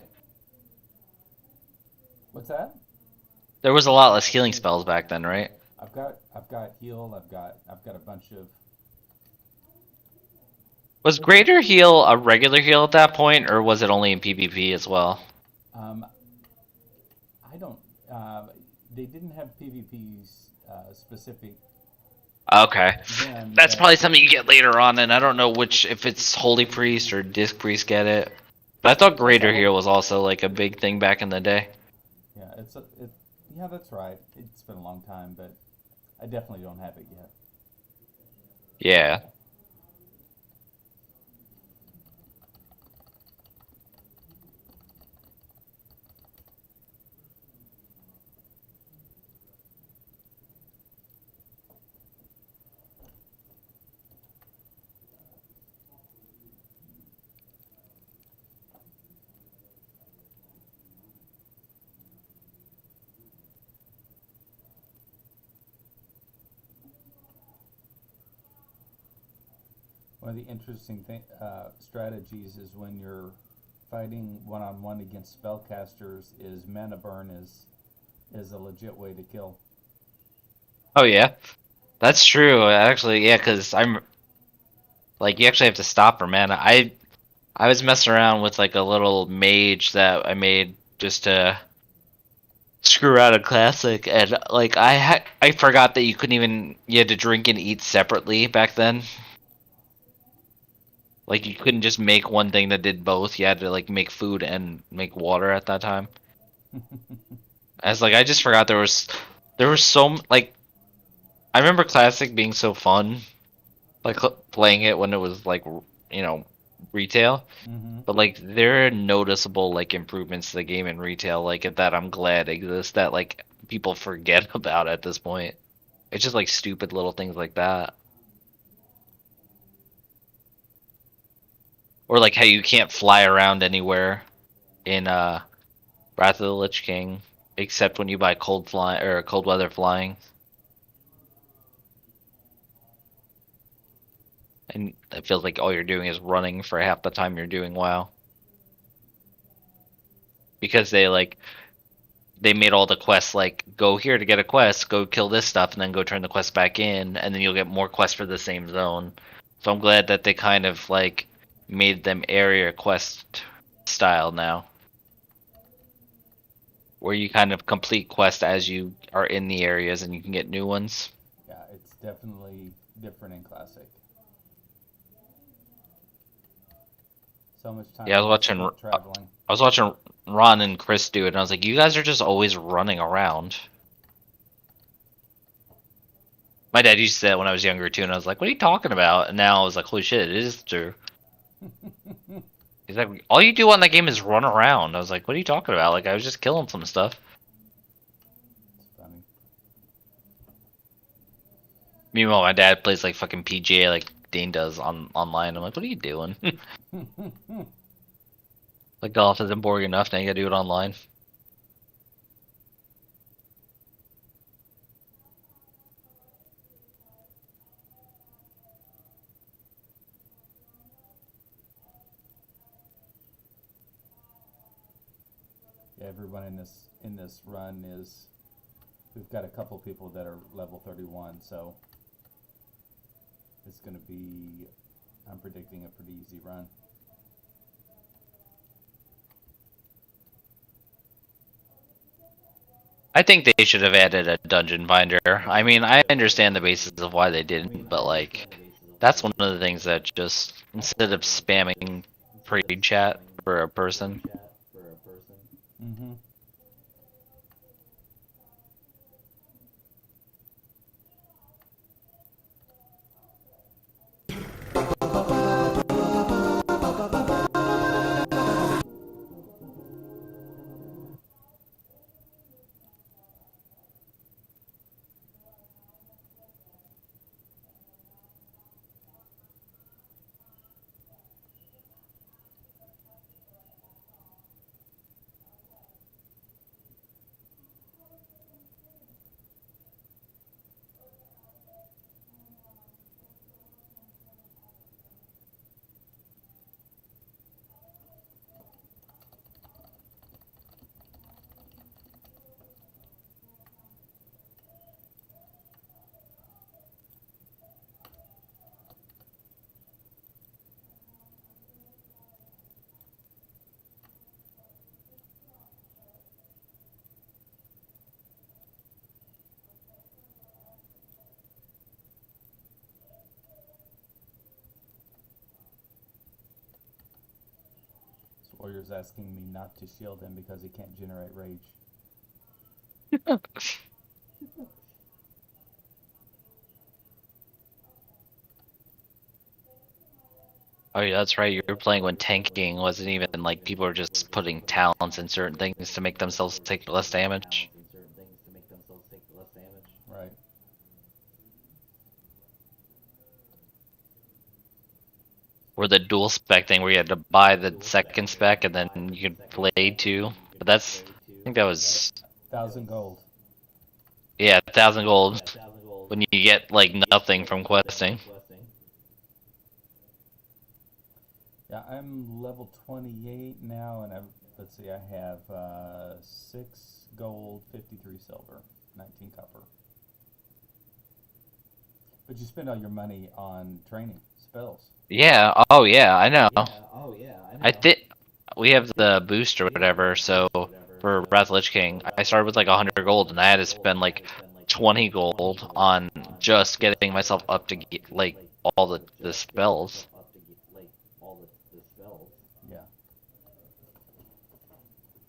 What's that? There was a lot less healing spells back then, right? I've got heal. I've got a bunch of. Was Greater Heal a regular heal at that point, or was it only in PvP as well? I don't. They didn't have PvP's specific. Okay. Then, That's but- probably something you get later on, and I don't know if it's Holy Priest or Disc Priest get it. But I thought Greater Heal was also like a big thing back in the day. Yeah, yeah, that's right. It's been a long time, but I definitely don't have it yet. Yeah. One of the interesting strategies is when you're fighting one-on-one against spellcasters is mana burn is a legit way to kill. Oh yeah, that's true. Actually, yeah, because I'm like you actually have to stop her, man. I was messing around with like a little mage that I made just to screw around a classic, and like I forgot that you had to drink and eat separately back then. Like you couldn't just make one thing that did both. You had to like make food and make water at that time. I just forgot there was like I remember classic being so fun, like playing it when it was like retail. Mm-hmm. But like there are noticeable like improvements to the game in retail like that I'm glad exist that like people forget about at this point. It's just like stupid little things like that. Or like how you can't fly around anywhere in Wrath of the Lich King except when you buy cold weather flying. And it feels like all you're doing is running for half the time you're doing WoW. Because they made all the quests like go here to get a quest, go kill this stuff, and then go turn the quest back in, and then you'll get more quests for the same zone. So I'm glad that they kind of like made them area quest style now, where you kind of complete quests as you are in the areas, and you can get new ones. Yeah, it's definitely different in Classic. So much time. Yeah, I was traveling. I was watching Ron and Chris do it, and I was like, you guys are just always running around. My dad used to say that when I was younger too, and I was like, what are you talking about? And now I was like, holy shit, it is true. He's like, all you do on that game is run around. I was like, what are you talking about? Like, I was just killing some stuff. It's funny. Meanwhile, my dad plays like fucking PGA like Dane does online. I'm like, what are you doing? Like golf isn't boring enough, now you gotta do it online. Yeah, everyone in this run is. We've got a couple people that are level 31, so it's going to be. I'm predicting a pretty easy run. I think they should have added a dungeon finder. I mean, I understand the basis of why they didn't, but like, that's one of the things that just instead of spamming pre-chat for a person. Mm-hmm. Warrior's asking me not to shield him because he can't generate rage. Oh yeah, that's right. You were playing when tanking wasn't even like people were just putting talents in certain things to make themselves take less damage. Right. Or the dual spec thing where you had to buy the second spec and then you could play two. But I think that was 1,000 gold. yeah, 1,000 gold when you get like nothing from questing. Yeah, I'm level 28 now, and let's see, I have 6 gold, 53 silver, 19 copper. But you spend all your money on training spells. Yeah. Oh yeah. I know. I think we have the boost or whatever. So for Wrath of Lich King, I started with like 100 gold, and I had to spend like 20 gold on just getting myself up to get like all the spells. Yeah.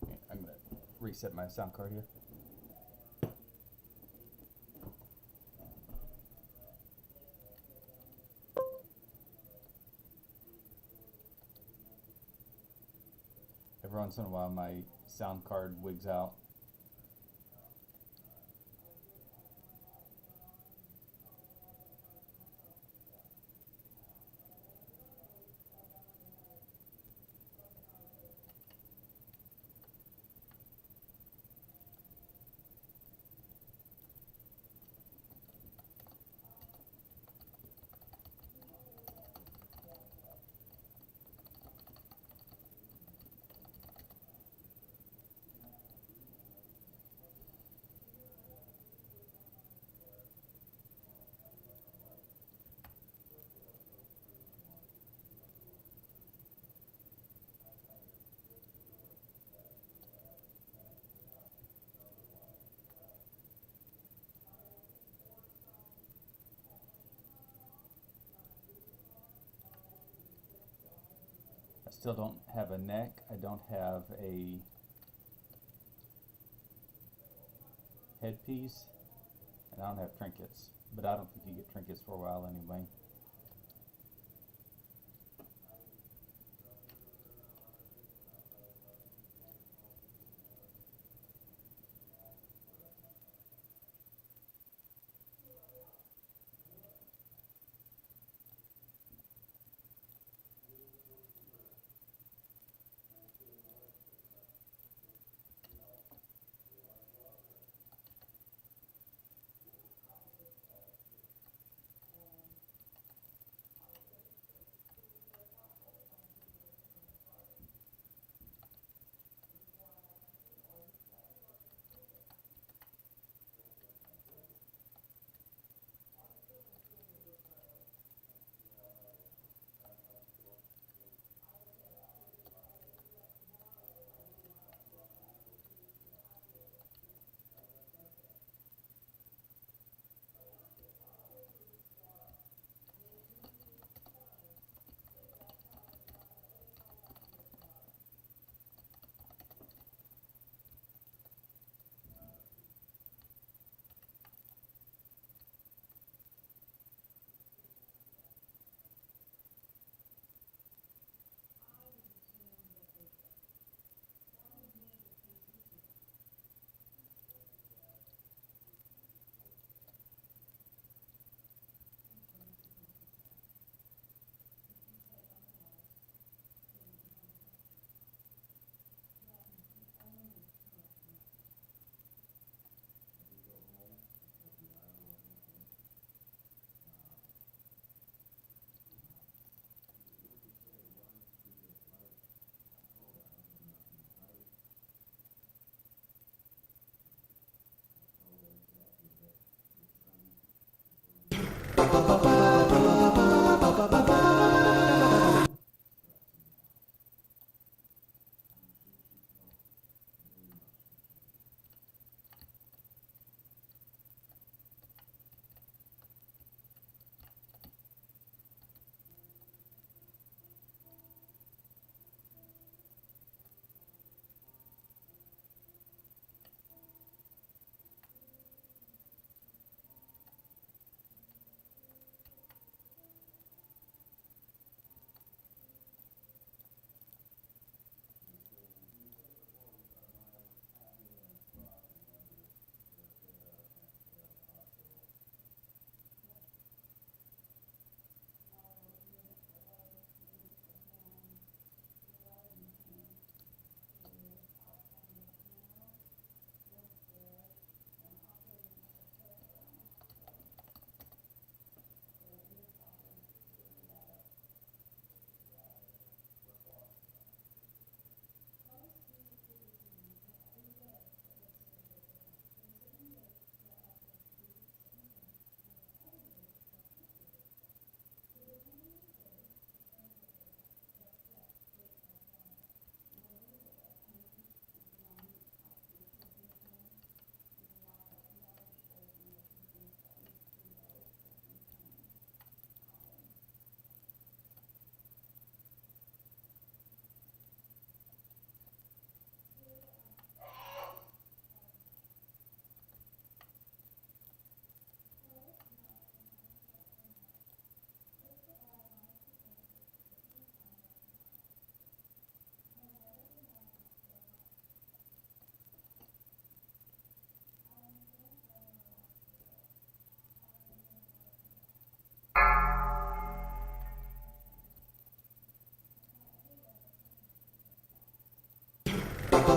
Okay, I'm gonna reset my sound card here. Every once in a while, my sound card wigs out. I still don't have a neck. I don't have a headpiece, and I don't have trinkets. But I don't think you get trinkets for a while anyway.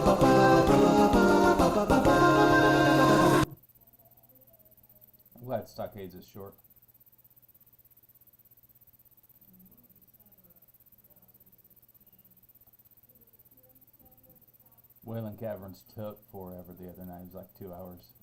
I'm glad Stockades is short. Whalen Caverns took forever the other night. It was like 2 hours.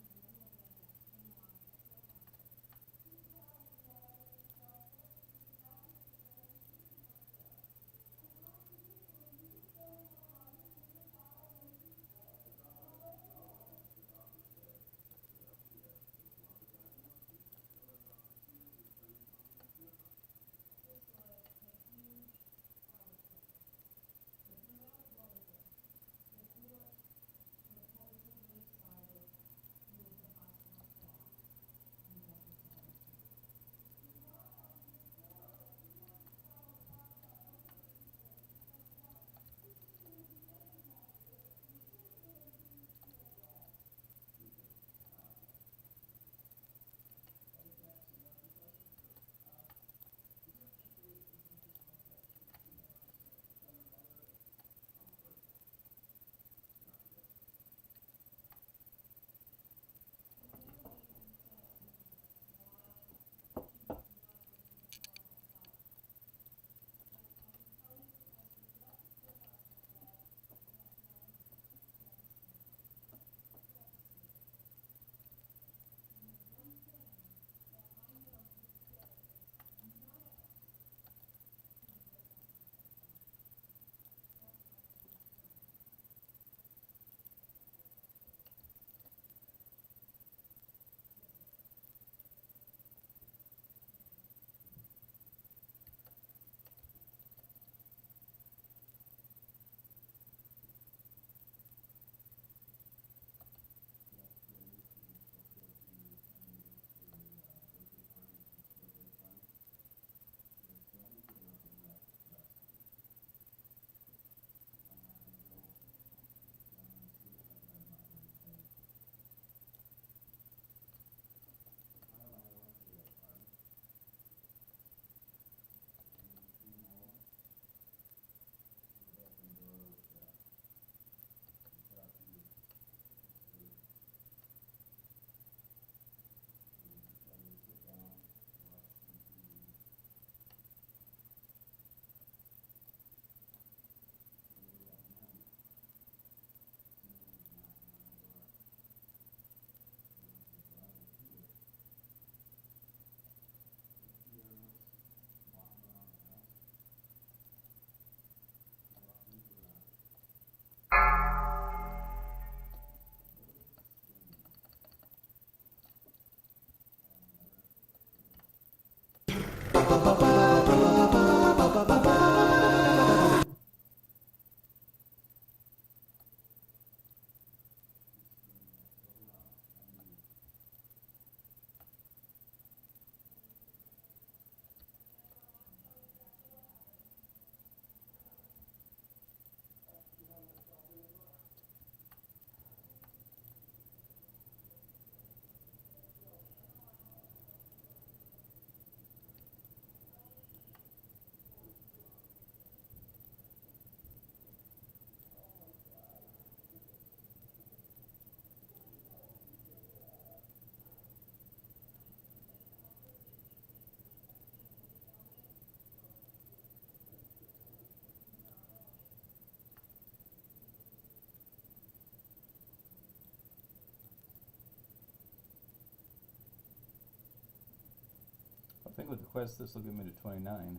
I think with the quest, this will get me to 29.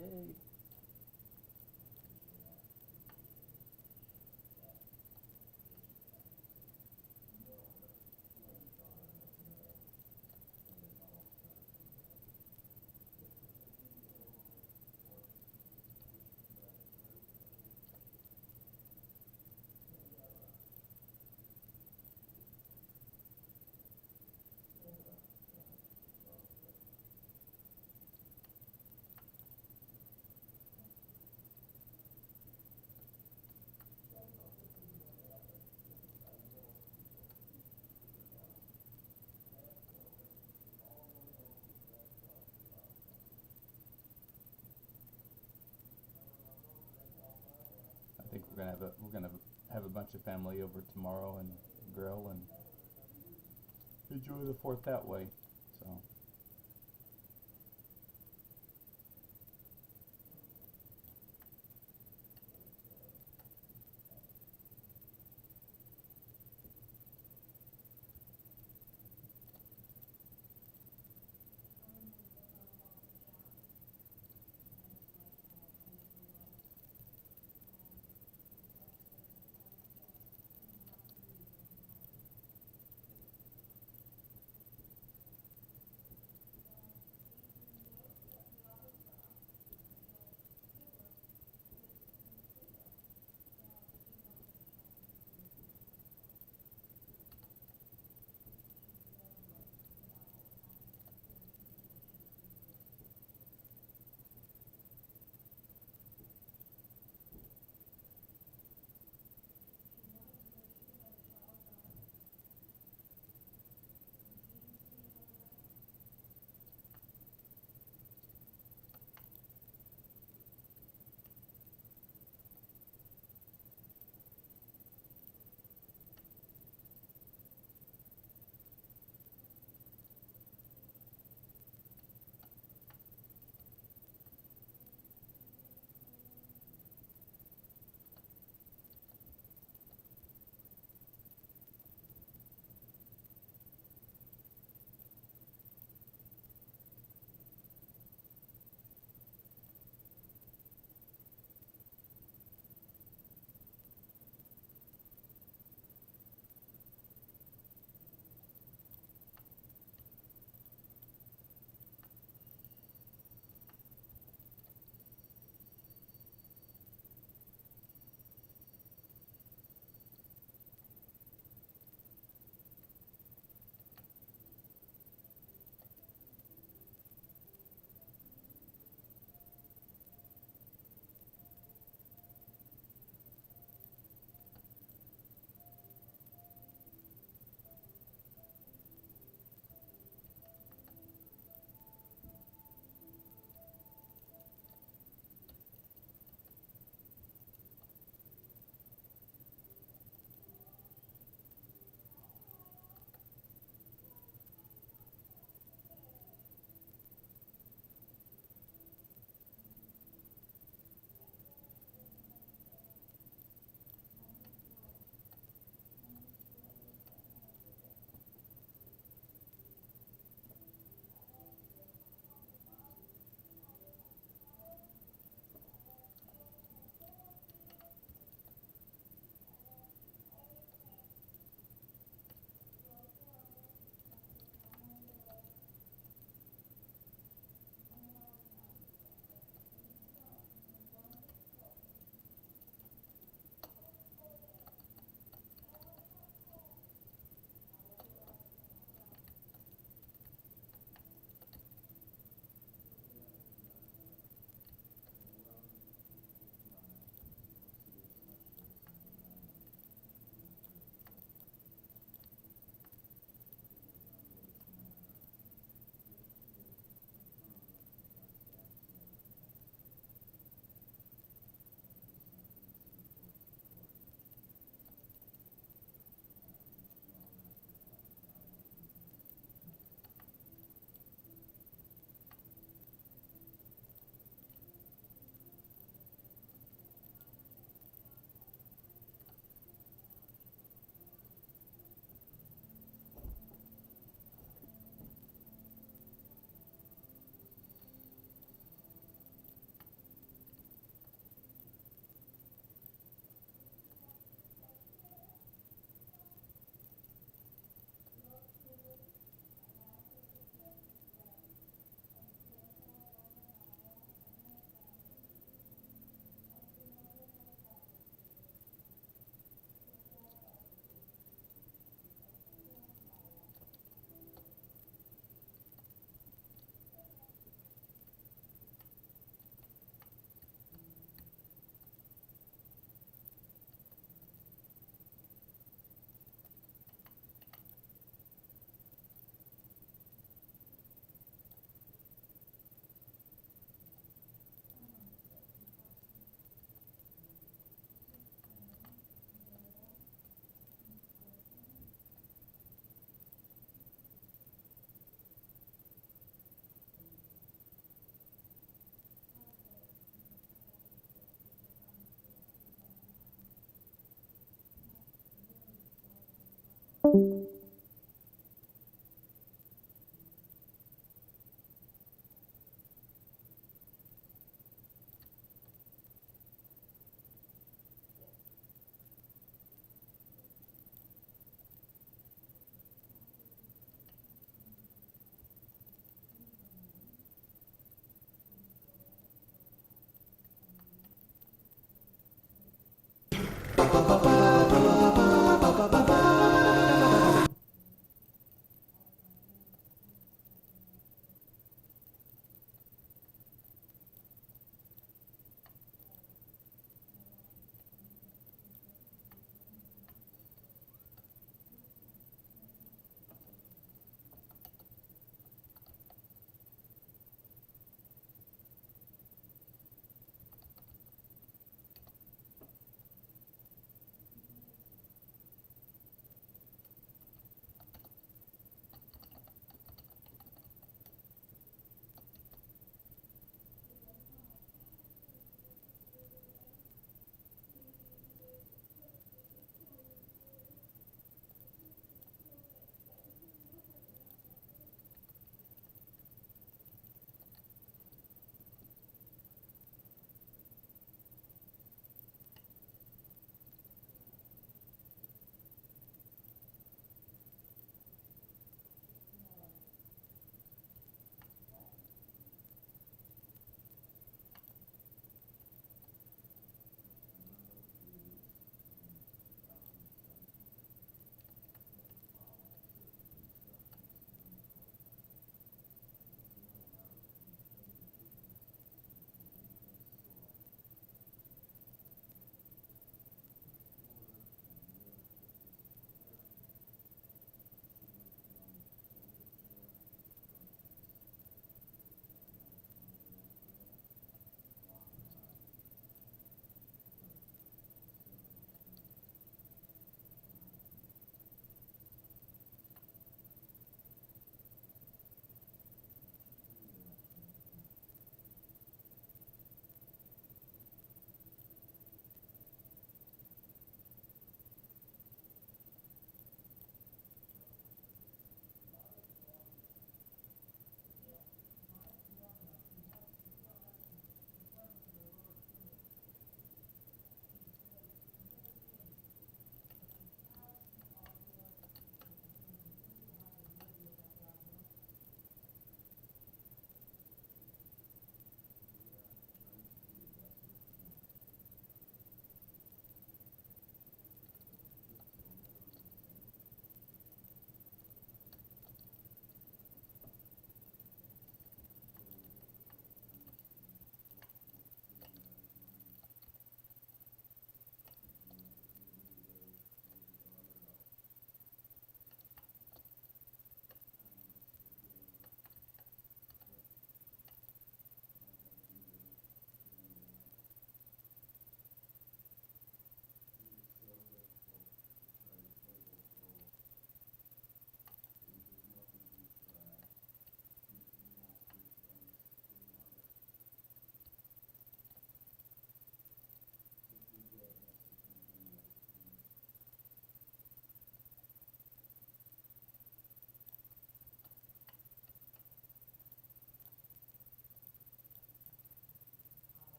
Yay! I think we're gonna have a bunch of family over tomorrow and grill and enjoy the 4th that way. So.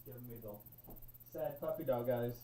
Giving me the sad puppy dog eyes.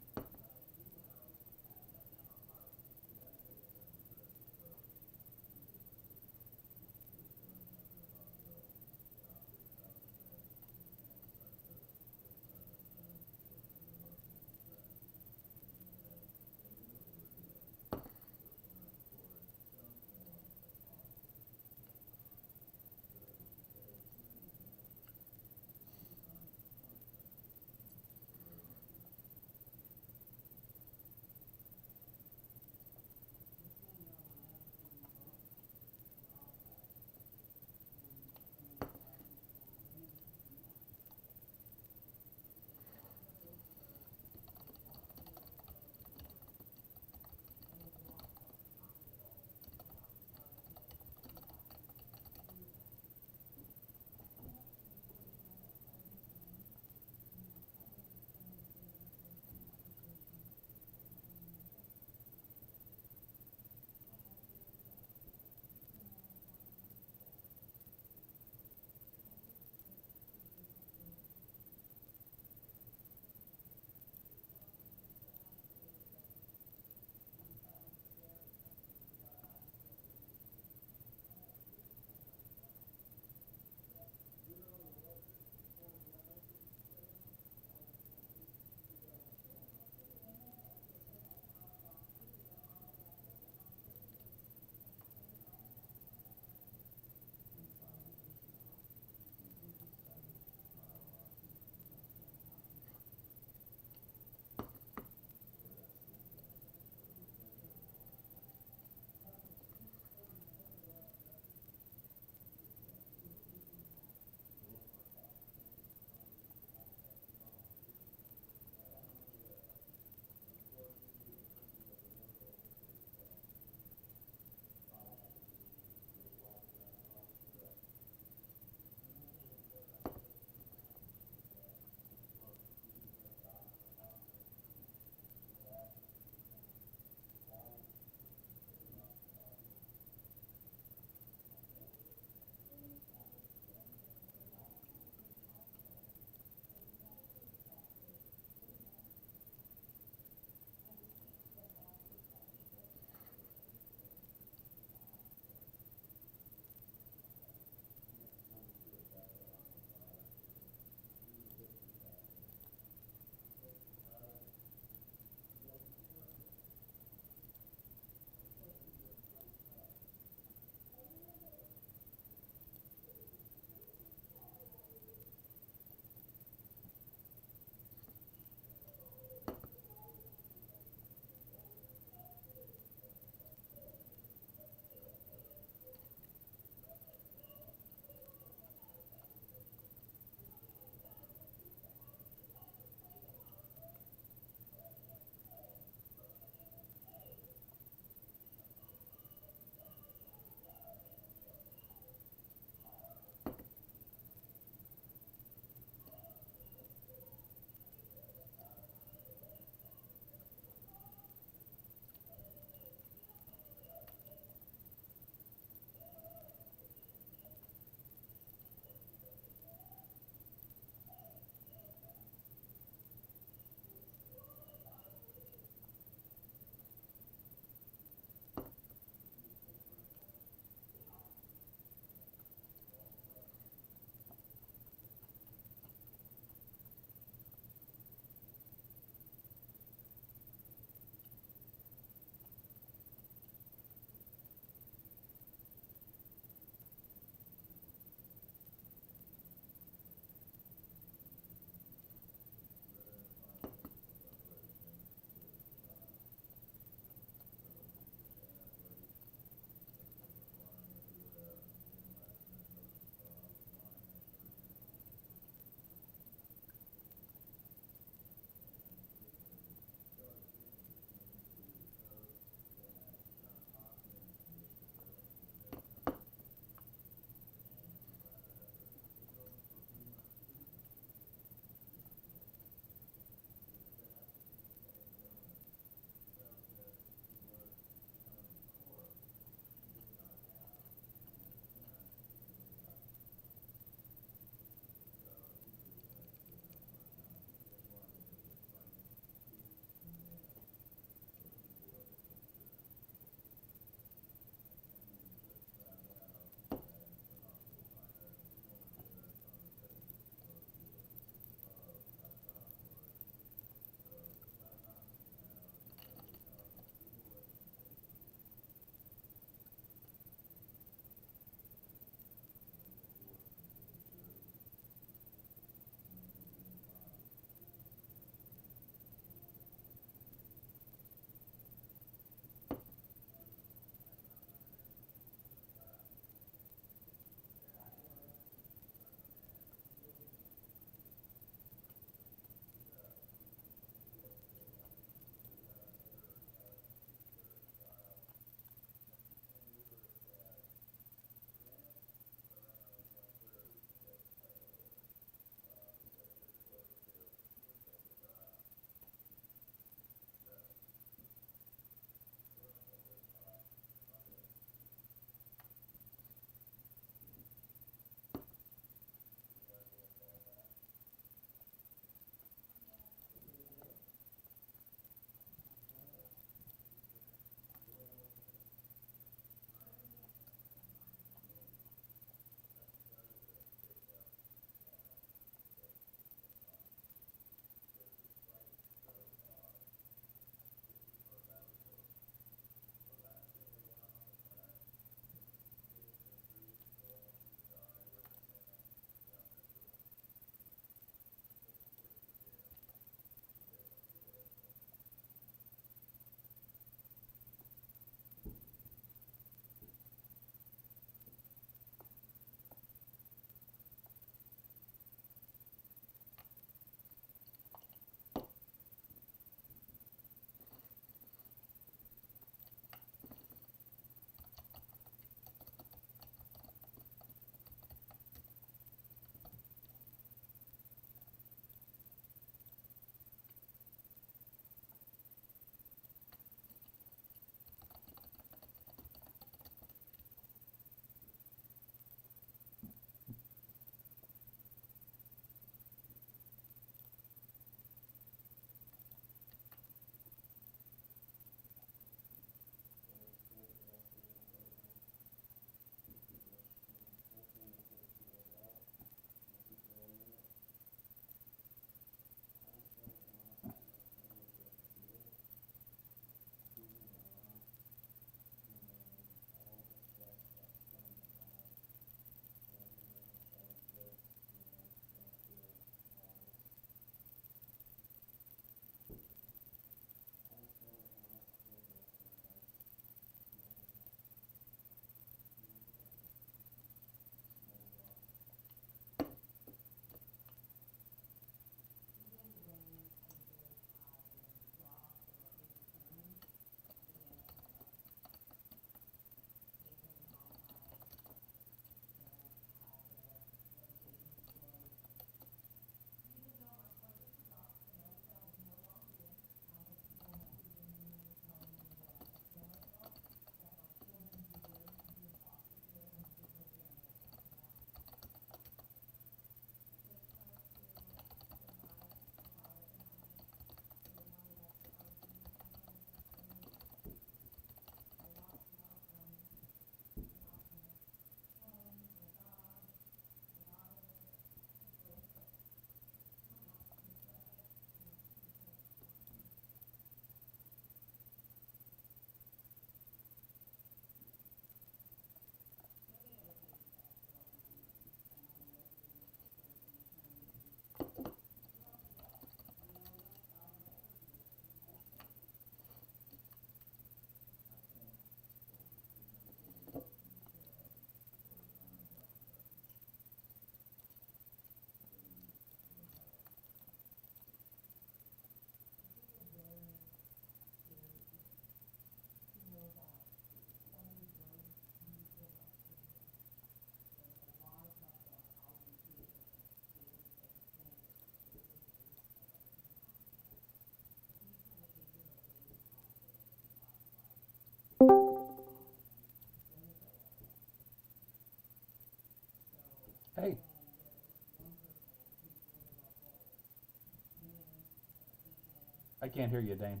I can't hear you, Dane.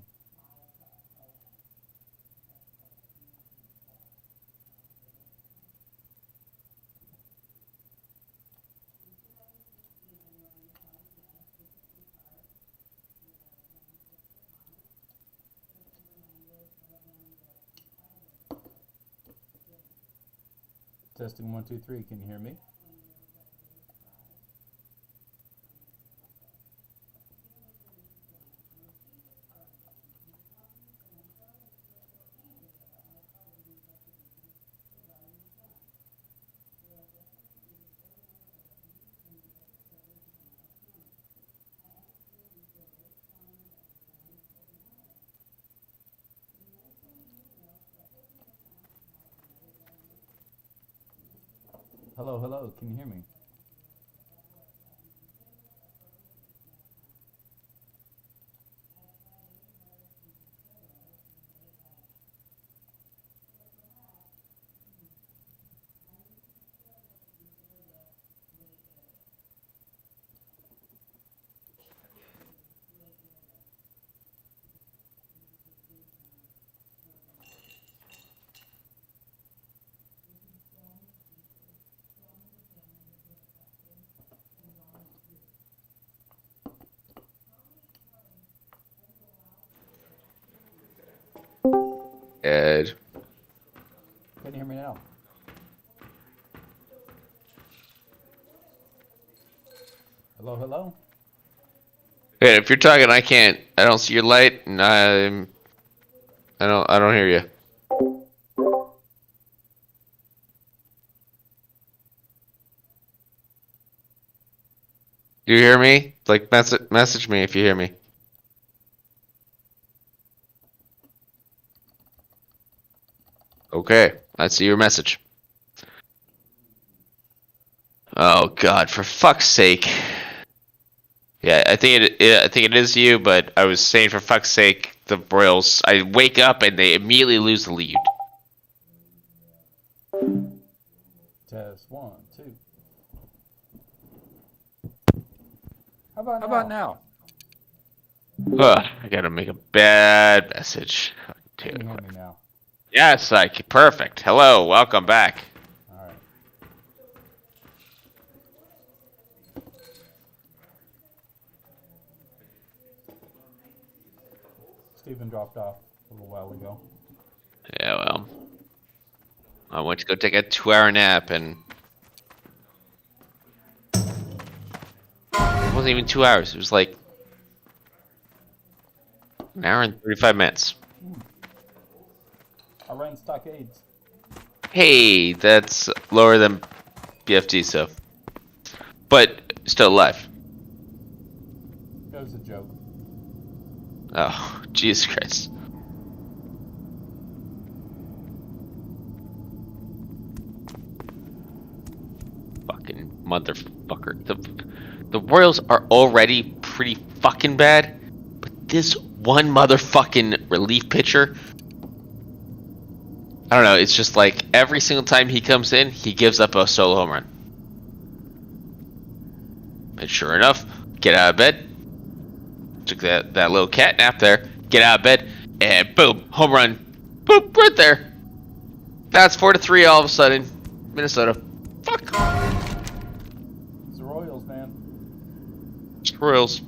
Testing 1, 2, 3. Can you hear me? Hello, hello. Can you hear me? Ed. Can you hear me now? Hello, hello. Hey, if you're talking, I can't. I don't see your light, and I don't hear you. Do you hear me? Like, message me if you hear me. Okay, I see your message. Oh God, for fuck's sake. Yeah, I think it is you, but I was saying for fuck's sake, the Royals. I wake up and they immediately lose the lead. Test 1, 2. How about now? Ugh, I gotta make a bad message. Can you hear me now? Yes, perfect. Hello, welcome back. All right. Stephen dropped off a little while ago. Yeah, well, I went to go take a 2-hour nap, and it wasn't even 2 hours. It was like an hour and 35 minutes. I ran stockades. Hey, that's lower than BFT stuff, but still alive. That was a joke. Oh, Jesus Christ. Fucking motherfucker. The Royals are already pretty fucking bad, but this one motherfucking relief pitcher, I don't know, it's just like every single time he comes in, he gives up a solo home run. And sure enough, get out of bed, took that little cat nap there, get out of bed, and boom, home run. Boop, right there. That's 4-3 all of a sudden. Minnesota. Fuck. It's the Royals, man. It's the Royals.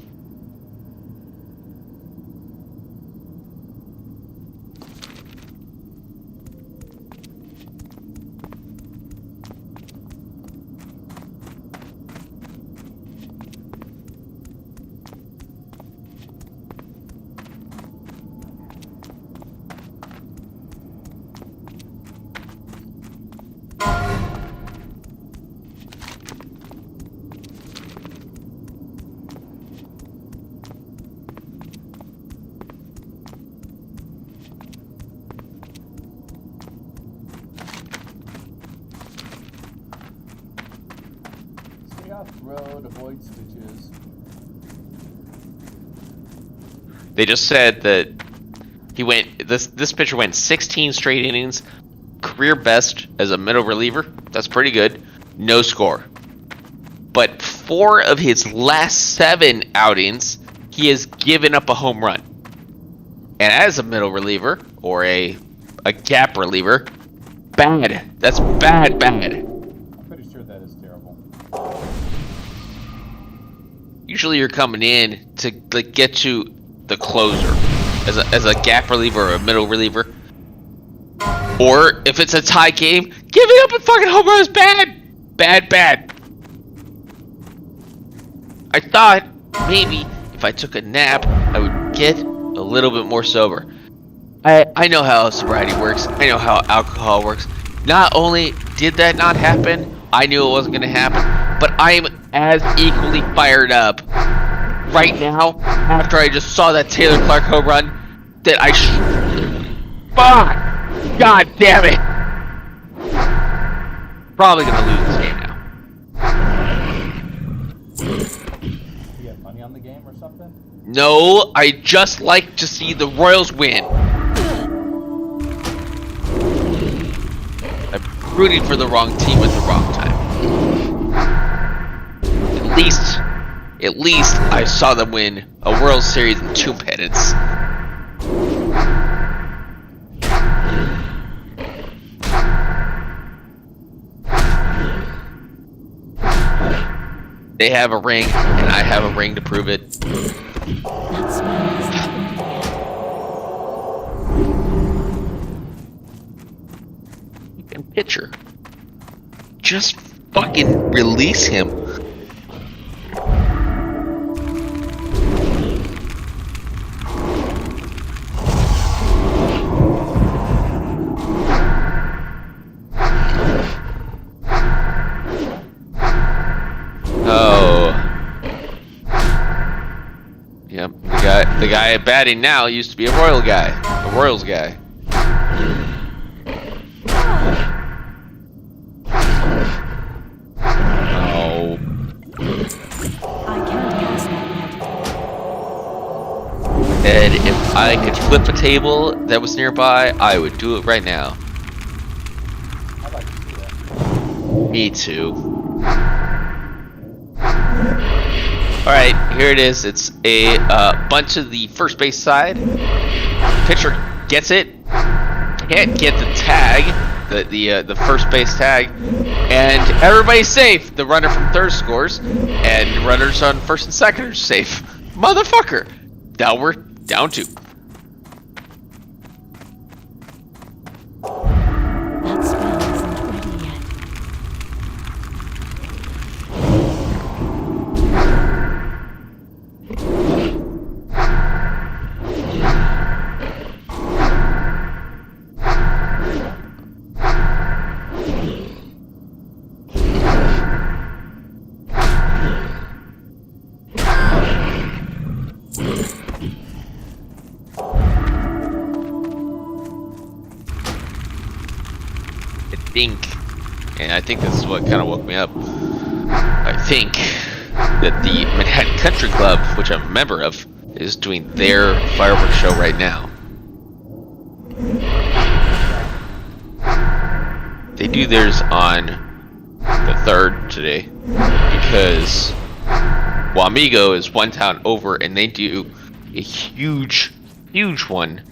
Stay off the road, avoid stitches. They just said that he went. This pitcher went 16 straight innings, career best as a middle reliever. That's pretty good. No score. But 4 of his last 7 outings, he has given up a home run. And as a middle reliever, or a gap reliever, bad. That's bad. I'm pretty sure that is terrible. Usually you're coming in to like get to the closer as a gap reliever or a middle reliever. Or if it's a tie game, giving up a fucking home run is bad. Bad. I thought maybe if I took a nap, I would get a little bit more sober. I know how sobriety works. I know how alcohol works. Not only did that not happen, I knew it wasn't going to happen, but I am as equally fired up right now after I just saw that Taylor Clark home run that fuck! God damn it! Probably going to lose this game now. You have money on the game or something? No, I just like to see the Royals win. I'm rooting for the wrong team at the wrong time. At least I saw them win a World Series and 2 pennants. They have a ring, and I have a ring to prove it. That smells. You can pitcher. Just fucking release him. Oh. Yep, the guy batting now used to be a Royals guy. Oh. I can't cast that yet. And if I could flip a table that was nearby, I would do it right now. I'd like to see that. Me too. Alright, here it is. It's a bunch of the first base side. Pitcher gets it. Can't get the tag, the first base tag, and everybody's safe. The runner from third scores, and runners on first and second are safe. Motherfucker! Now we're down 2. That spell isn't ready yet. I think this is what kind of woke me up. I think that the Manhattan Country Club, which I'm a member of, is doing their fireworks show right now. They do theirs on the 3rd today because Wamego is one town over and they do a huge one.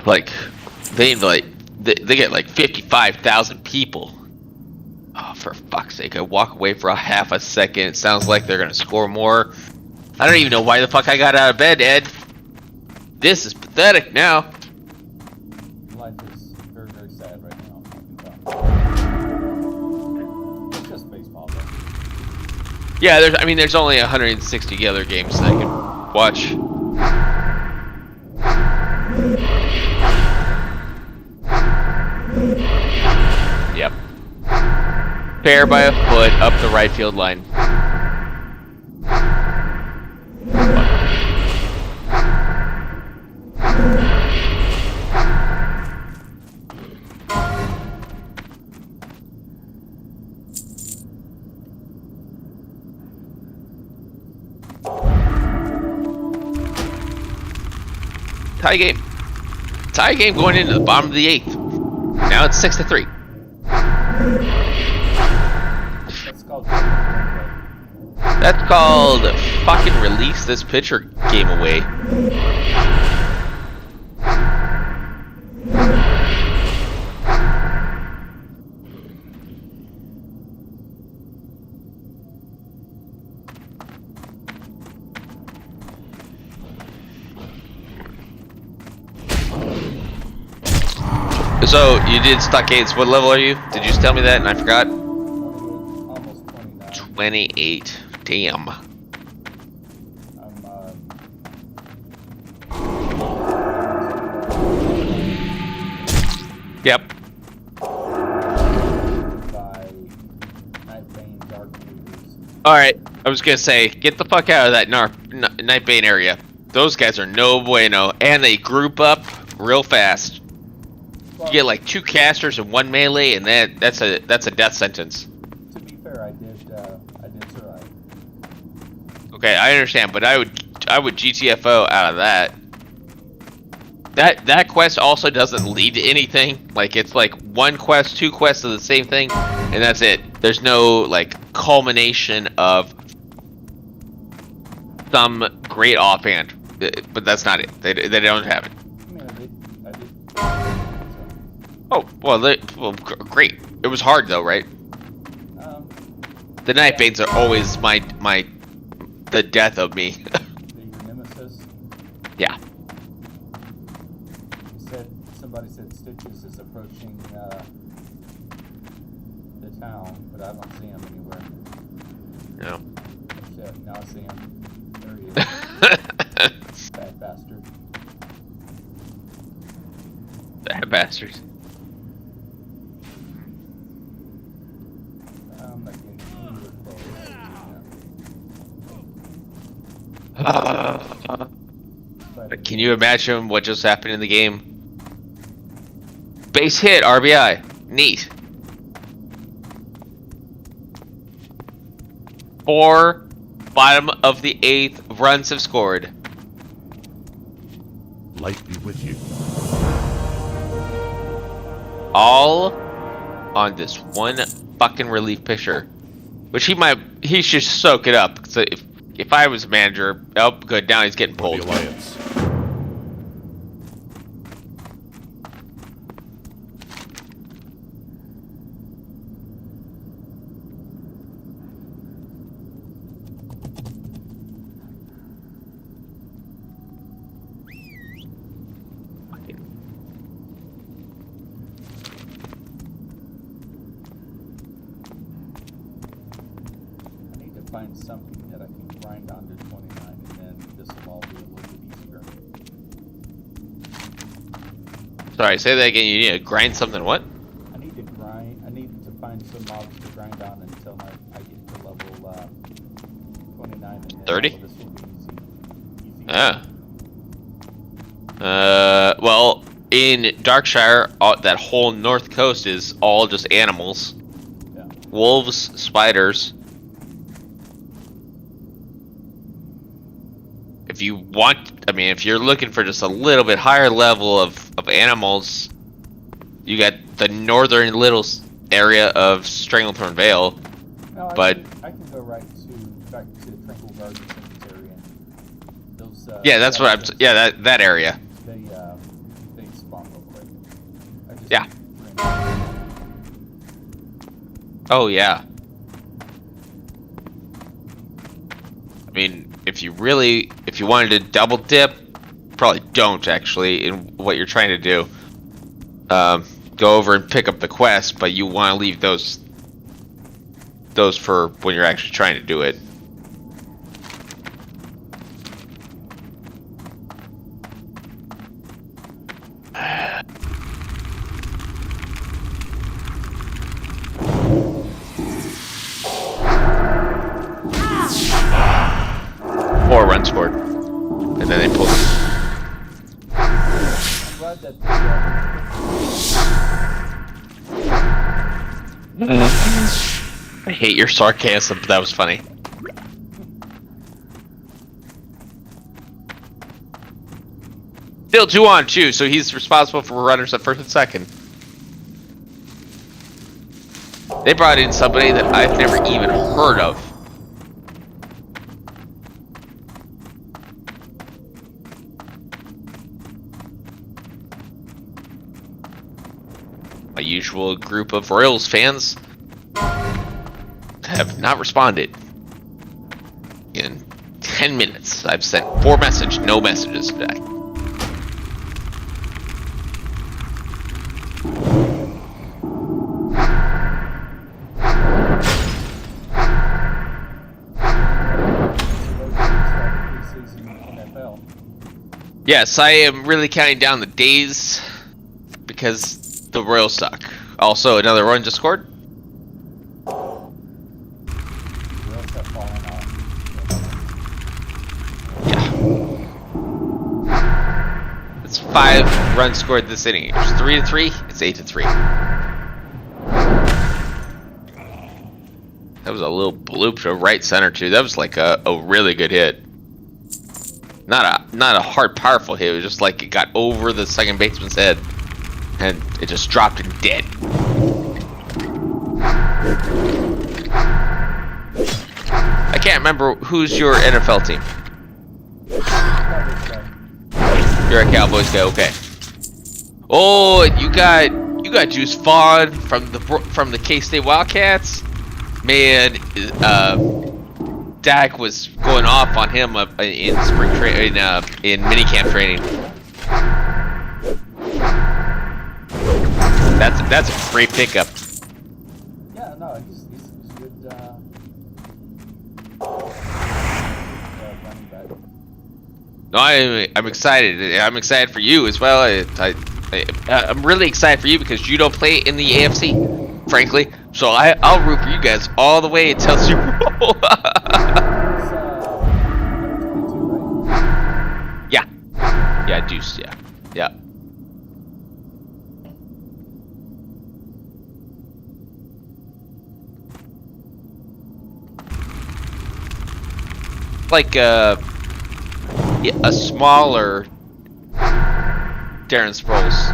Like they get like 55,000 people. Oh, for fuck's sake! I walk away for a half a second. It sounds like they're gonna score more. I don't even know why the fuck I got out of bed, Ed. This is pathetic now. Life is very, very sad right now. It's just baseball, though. Yeah, there's only 160 other games that I can watch. Yep. Fair by a foot up the right field line. Tie game. Tie game going into the bottom of the 8th. Now it's 6-3. That's called fucking release this pitcher game away. So you did stockades. What level are you? Did you just tell me that and I forgot? 28, almost 29. 28. Damn. I'm Yep. by Night Bane Dark Leaders. Alright. I was gonna say, get the fuck out of that Nightbane area. Those guys are no bueno. And they group up real fast. You get like 2 casters and 1 melee, and that's a death sentence. To be fair, I did survive. Okay, I understand, but I would GTFO out of that. That quest also doesn't lead to anything. Like it's like 1 quest, 2 quests of the same thing, and that's it. There's no like culmination of some great offhand, but that's not it. They don't have it. I mean, I did. Oh well, great. It was hard though, right? The Nightbanes are always the death of me. The nemesis. Yeah. Somebody said Stitches is approaching the town, but I don't see him anywhere. No. Oh, shit, now I see him. There he is. Bad bastard. Bad bastards. I'm not getting anywhere close. But Can you imagine what just happened in the game? Base hit, RBI. Neat. 4 bottom of the 8th runs have scored. Light be with you. All on this one fucking relief pitcher. Which he should soak it up. So if I was manager, oh good, now he's getting For the pulled. Alliance. I need to find something that I can grind on to 29, and then this will all be a little bit easier. Sorry, say that again. You need to grind something. What? I need to find some mobs to grind on until I get to level 29, and then 30? all of this will be easy. Ah. Well, in Darkshire, that whole north coast is all just animals. Yeah. Wolves, spiders. If you want, I mean, if you're looking for just a little bit higher level of animals, you got the northern little area of Stranglethorn Vale. No, But- I can go back to Tranquil Gardens area. Those Yeah, that's what I'm. Yeah, that area. They spawn real quick. I just Yeah. ran out. Oh yeah. I mean, if you wanted to double dip, probably don't actually in what you're trying to do. Go over and pick up the quest, but you want to leave those for when you're actually trying to do it. Four runs scored, and then they pulled. I'm glad that I hate your sarcasm, but that was funny. Still 2 on 2, so he's responsible for runners at first and second. They brought in somebody that I've never even heard of. My usual group of Royals fans have not responded. In 10 minutes, I've sent 4 messages, no messages back. Yes, I am really counting down the days because the Royals suck. Also, another run just scored. Royals have fallen off. Yeah. It's 5 runs scored this inning. It's 3-3. It's 8-3. That was a little bloop to right center too. That was like a really good hit. Not a hard, powerful hit. It was just like it got over the second baseman's head, and it just dropped him dead. I can't remember who's your NFL team. You're a Cowboys guy, okay? Oh, you got Juice Vaughn from the K-State Wildcats. Man, Dak was going off on him in spring training, in minicamp training. That's a great pickup. Yeah, no, he's good. Running back. No, I'm excited. I'm excited for you as well. I'm really excited for you because you don't play in the AFC, frankly. So I'll root for you guys all the way until Super Bowl. Yeah. Yeah, Deuce, yeah. Yeah. Like a smaller Darren Sproles.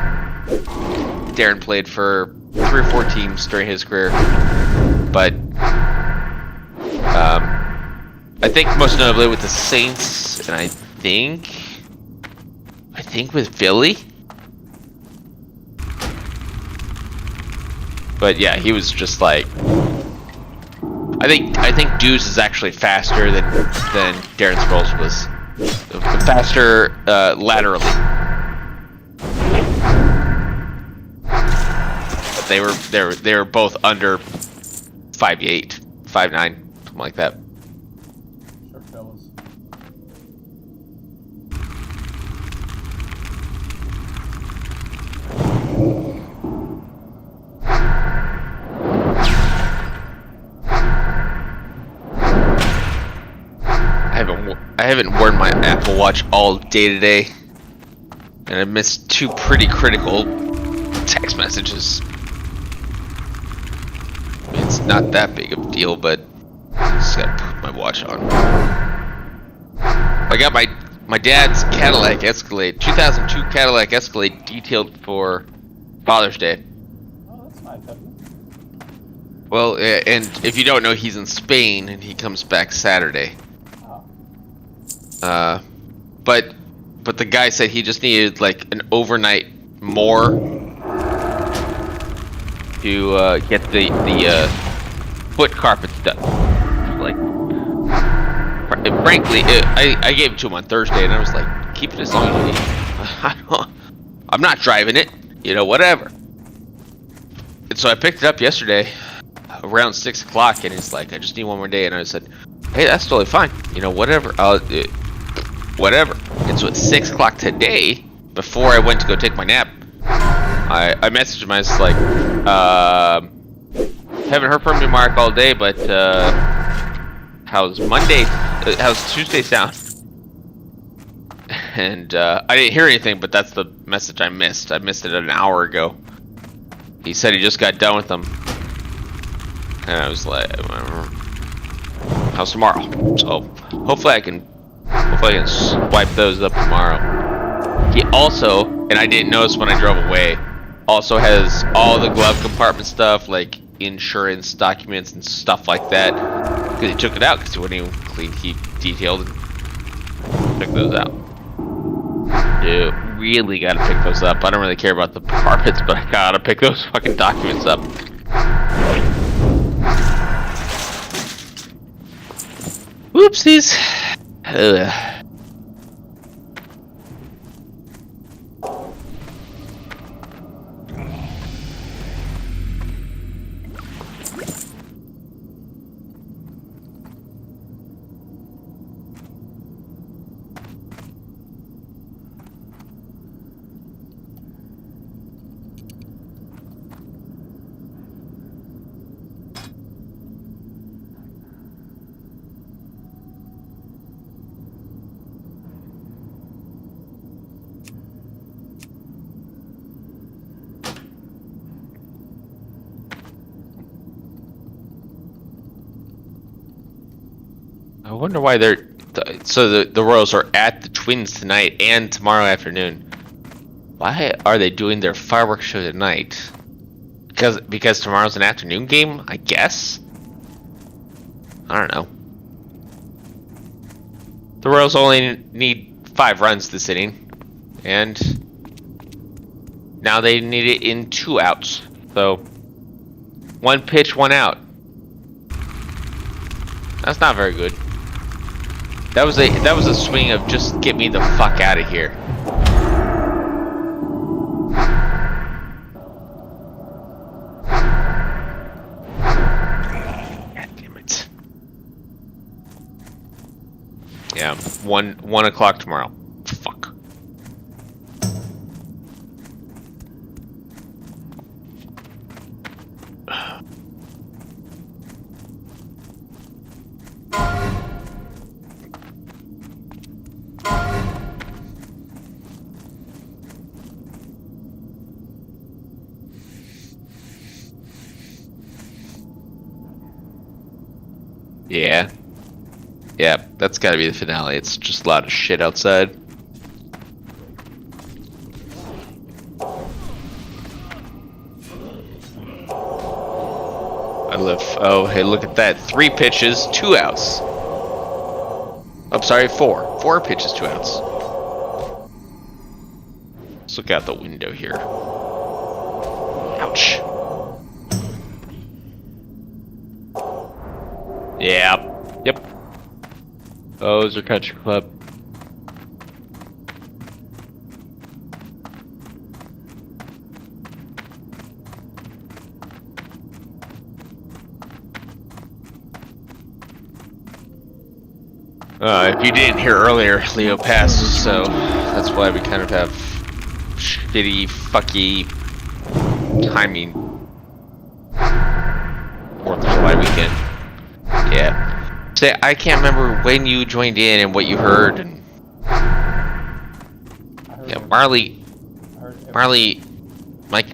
Darren played for 3 or 4 teams during his career, but I think most notably with the Saints, and I think with Philly. But yeah, he was just like, I think Deuce is actually faster than Darren Sproles was. Faster laterally. But they were both under 5'8", 5'9", something like that. Sure, fellas. I haven't worn my Apple Watch all day today, and I missed 2 pretty critical text messages. I mean, it's not that big of a deal, but I just gotta put my watch on. I got my dad's Cadillac Escalade, 2002 Cadillac Escalade, detailed for Father's Day. Oh, that's nice of you. Well, and if you don't know, he's in Spain, and he comes back Saturday. But the guy said he just needed like an overnight more to get the foot carpets done. Like, frankly, I gave it to him on Thursday, and I was like, keep it as long as you need. I'm not driving it, whatever. And so I picked it up yesterday around 6 o'clock, and he's like, I just need one more day, and I said, hey, that's totally fine. Whatever. Whatever. And so at 6 o'clock today, before I went to go take my nap, I messaged him. I was like, haven't heard from you, Mark, all day, but how's Tuesday sound? And I didn't hear anything, but that's the message I missed. I missed it an hour ago. He said he just got done with them. And I was like, how's tomorrow? So hopefully I can swipe those up tomorrow. He also, and I didn't notice when I drove away, also has all the glove compartment stuff, like insurance documents and stuff like that. Because he took it out because he wouldn't even clean. He detailed and took those out. Dude, really gotta pick those up. I don't really care about the carpets, but I gotta pick those fucking documents up. Whoopsies. Ugh. I wonder why they're. So the Royals are at the Twins tonight and tomorrow afternoon. Why are they doing their fireworks show tonight? Because tomorrow's an afternoon game, I guess. I don't know. The Royals only need 5 runs this inning, and now they need it in 2 outs. So 1 pitch, 1 out. That's not very good. That was a swing of just get me the fuck out of here. God damn it. Yeah, 1 o'clock tomorrow. Fuck. Yeah. Yeah, that's gotta be the finale. It's just a lot of shit outside. I live. Oh, hey, look at that. 3 pitches, 2 outs. I'm sorry, 4. 4 pitches, 2 outs. Let's look out the window here. Ouch. Yeah. Yep. Those are Country Club. If you didn't hear earlier, Leo passed, so that's why we kind of have shitty, fucky timing. 4th of July weekend. Yeah. Say, I can't remember when you joined in and what you heard. And yeah, Marley,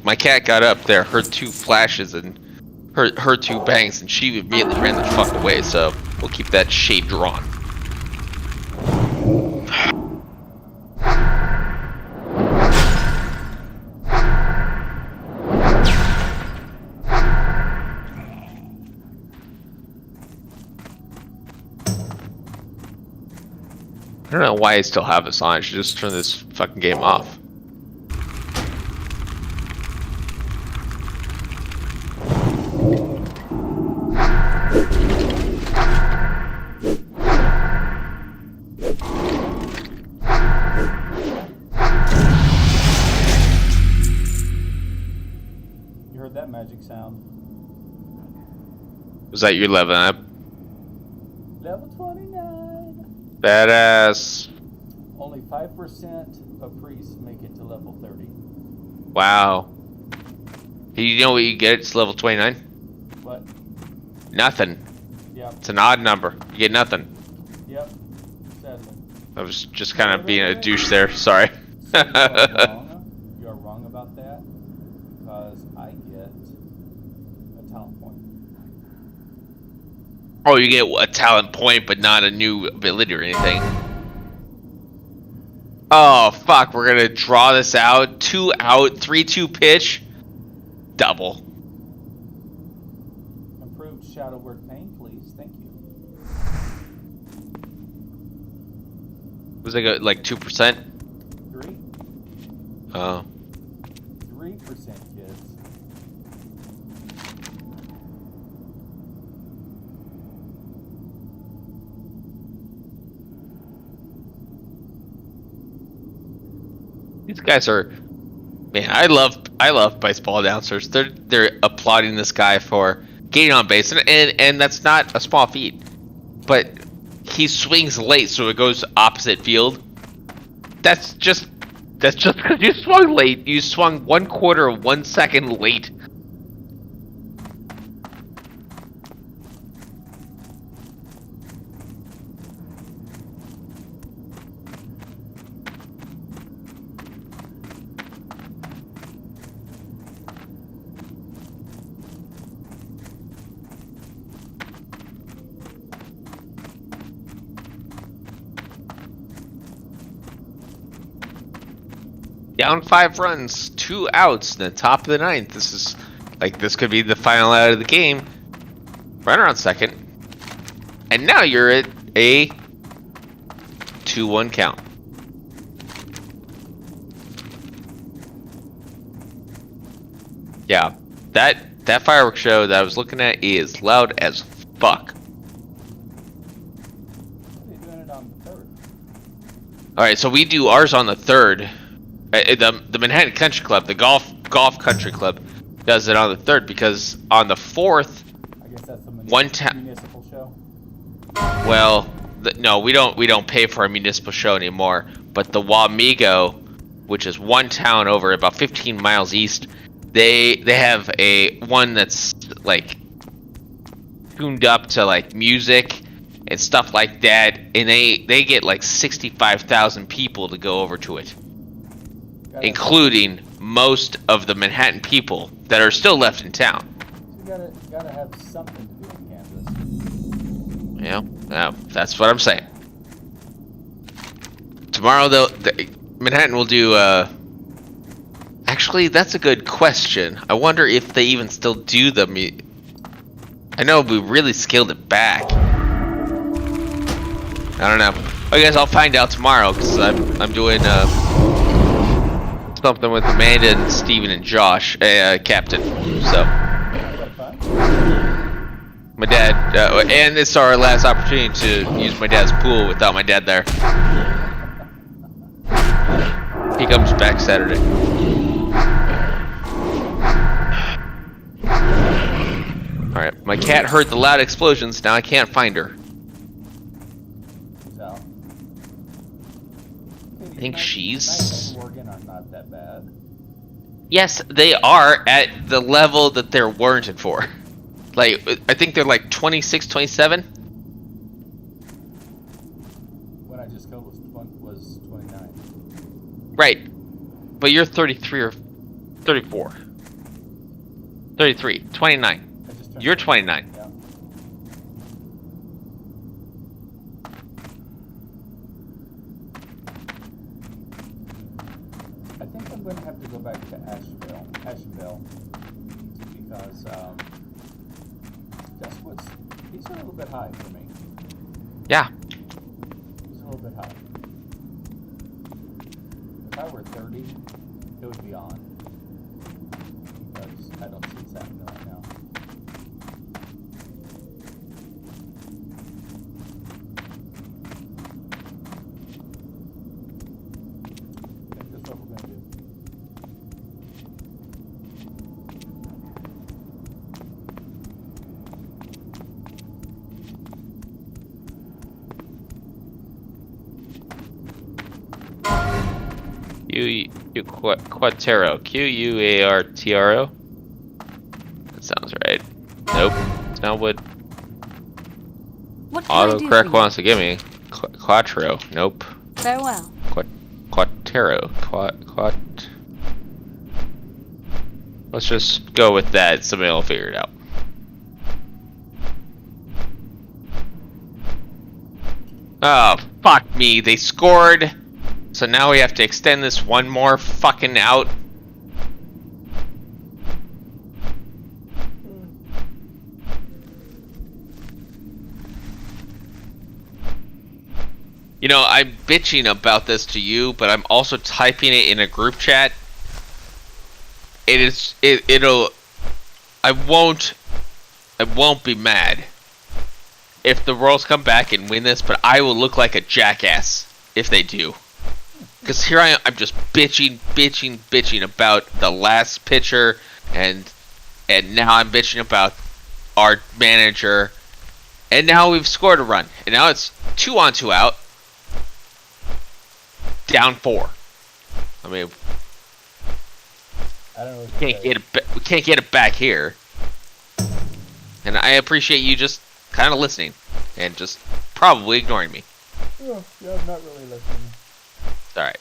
my cat got up there, heard 2 flashes and heard 2 bangs, and she immediately ran the fuck away. So we'll keep that shade drawn. I don't know why I still have this on. I should just turn this fucking game off. You heard that magic sound? Was that your level up? Level 29. Badass. Only 5% of priests make it to level 30. Wow. You know what you get? It's level 29? What? Nothing. Yep. It's an odd number. You get nothing. Yep. Sadly. I was just kind of being a douche there. Sorry. So you are wrong. You are wrong about that because I get a talent point. Oh, you get a talent point, but not a new ability or anything. Oh, fuck. We're going to draw this out. 2 out, 3-2 pitch. Double. Improved shadow word pain, please. Thank you. Was it like 2%? 3? Oh. 3%, kids. These guys are, man. I love baseball announcers. They're applauding this guy for getting on base, and that's not a small feat. But he swings late, so it goes opposite field. That's just because you swung late. You swung 1/4 of 1 second late. Down 5 runs, 2 outs in the top of the 9th. This could be the final out of the game. Runner on second. And now you're at a 2-1 count. Yeah, that fireworks show that I was looking at is loud as fuck. They're doing it on the 3rd. All right, so we do ours on the 3rd. The Manhattan Country Club, the golf country club, does it on the 3rd because on the 4th, I guess that's the municipal show. well, no, we don't pay for a municipal show anymore. But the Wamigo, which is one town over about 15 miles east, they have a one that's like tuned up to like music and stuff like that, and they get like 65,000 people to go over to it, including most of the Manhattan people that are still left in town. So you gotta have something to do in Kansas. Yeah, that's what I'm saying. Tomorrow, Manhattan will do. Actually, that's a good question. I wonder if they even still do them. I know we really scaled it back. I don't know. I guess I'll find out tomorrow because I'm doing something with Amanda and Steven and Josh, Captain. So my dad, and it's our last opportunity to use my dad's pool without my dad there. He comes back Saturday. Alright, my cat heard the loud explosions, now I can't find her. So, I think she's... Oregon are not that bad. Yes, they are at the level that they're warranted for. Like, I think they're like 26, 27? When I just killed was 29. Right. But you're 33 or 34. 33, 29. You're 29. Yeah. I think I'm going to have to go back to Asheville, because Duskwood's, he's a little bit high for me. Yeah. He's a little bit high. If I were 30, it would be on. Because I don't see it's happening right now. I think that's what we're going to do. Quatero. Quartro. That sounds right. Nope. It's not what What can I do for autocorrect you? wants to give me. Quattro. Nope. Farewell. Quatero. Let's just go with that. Somebody will figure it out. Oh, fuck me. They scored. So now we have to extend this one more fucking out. You know, I'm bitching about this to you, but I'm also typing it in a group chat. I won't be mad if the Royals come back and win this, but I will look like a jackass if they do. Because here I am, I'm just bitching about the last pitcher, and now I'm bitching about our manager, and now we've scored a run, and now it's 2 on 2 out, down 4. I mean, I don't know we can't get it back here, and I appreciate you just kind of listening and just probably ignoring me. Yeah, I'm not really listening. Alright.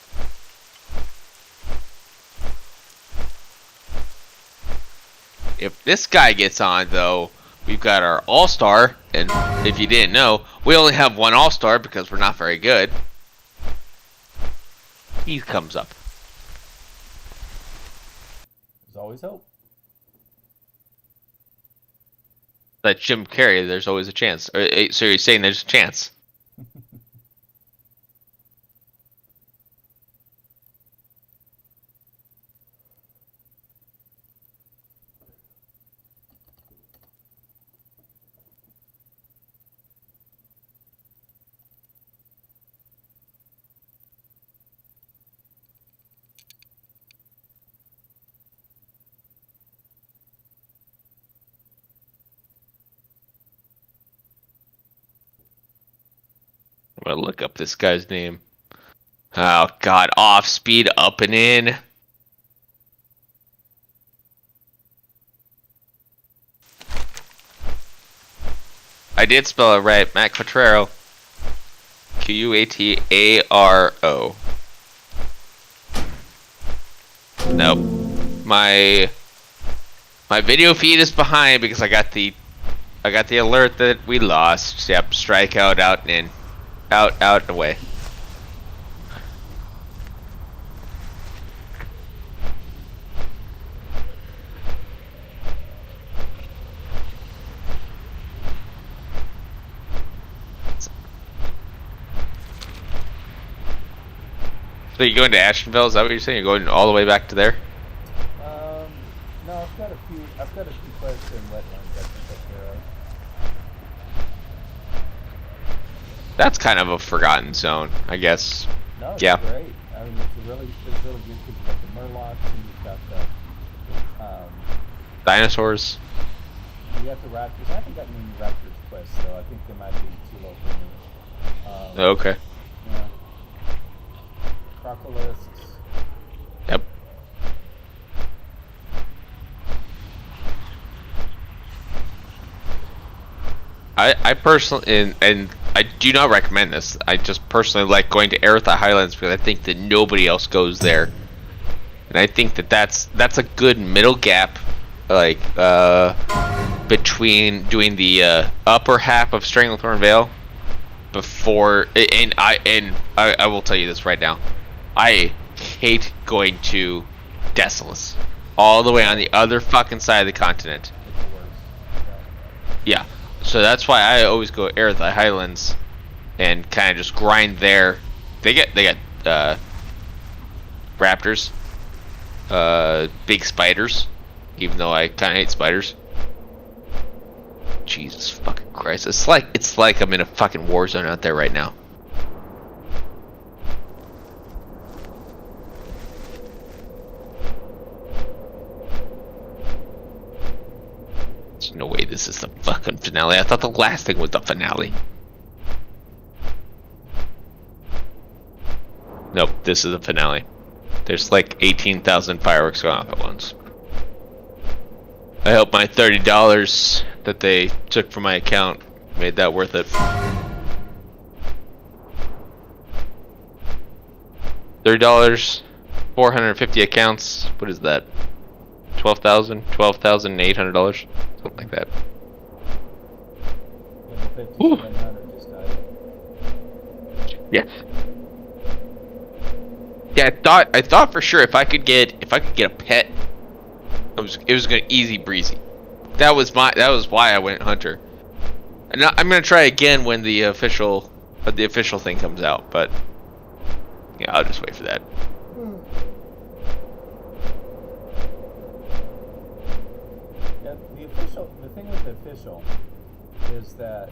If this guy gets on, though, we've got our All-Star, and if you didn't know, we only have one All-Star because we're not very good. He comes up. There's always hope. That Jim Carrey, there's always a chance. So you're saying there's a chance? I'm gonna look up this guy's name. Oh God, off speed, up and in. I did spell it right, Matt Quatraro. Quataro. Nope. My video feed is behind because I got the alert that we lost. Yep, strikeout, out and in. Out and away. So you're going to Ashtonville? Is that what you're saying? You're going all the way back to there? No, I've got a few quests and wetlands I can take care of. That's kind of a forgotten zone, I guess. No, it's Yeah. great. I mean, it's really good because you've got the Murlocs and you've got the Dinosaurs. you got the Raptors. I haven't gotten any Raptors quests, so I think they might be too low for me. Okay. Yeah. Crocolisks. Yep. I personally, and I do not recommend this. I just personally like going to Eritha Highlands because I think that nobody else goes there, and I think that that's a good middle gap, like between doing the upper half of Stranglethorn Vale before. And I will tell you this right now, I hate going to Desolus, all the way on the other fucking side of the continent. It's the worst. Yeah. So that's why I always go Eritha Highlands and kind of just grind there. They get raptors, big spiders, even though I kind of hate spiders. Jesus fucking Christ! It's like I'm in a fucking war zone out there right now. There's no way this is the fucking finale. I thought the last thing was the finale. Nope, this is the finale. There's like 18,000 fireworks going off at once. I hope my $30 that they took from my account made that worth it. $30, 450 accounts. What is that? $12,800, something like that. Ooh. Yes. Yeah, I thought for sure if I could get a pet, it was gonna easy breezy. That was why I went hunter. And I'm gonna try again when the official thing comes out, but yeah, I'll just wait for that. The thing with the official is that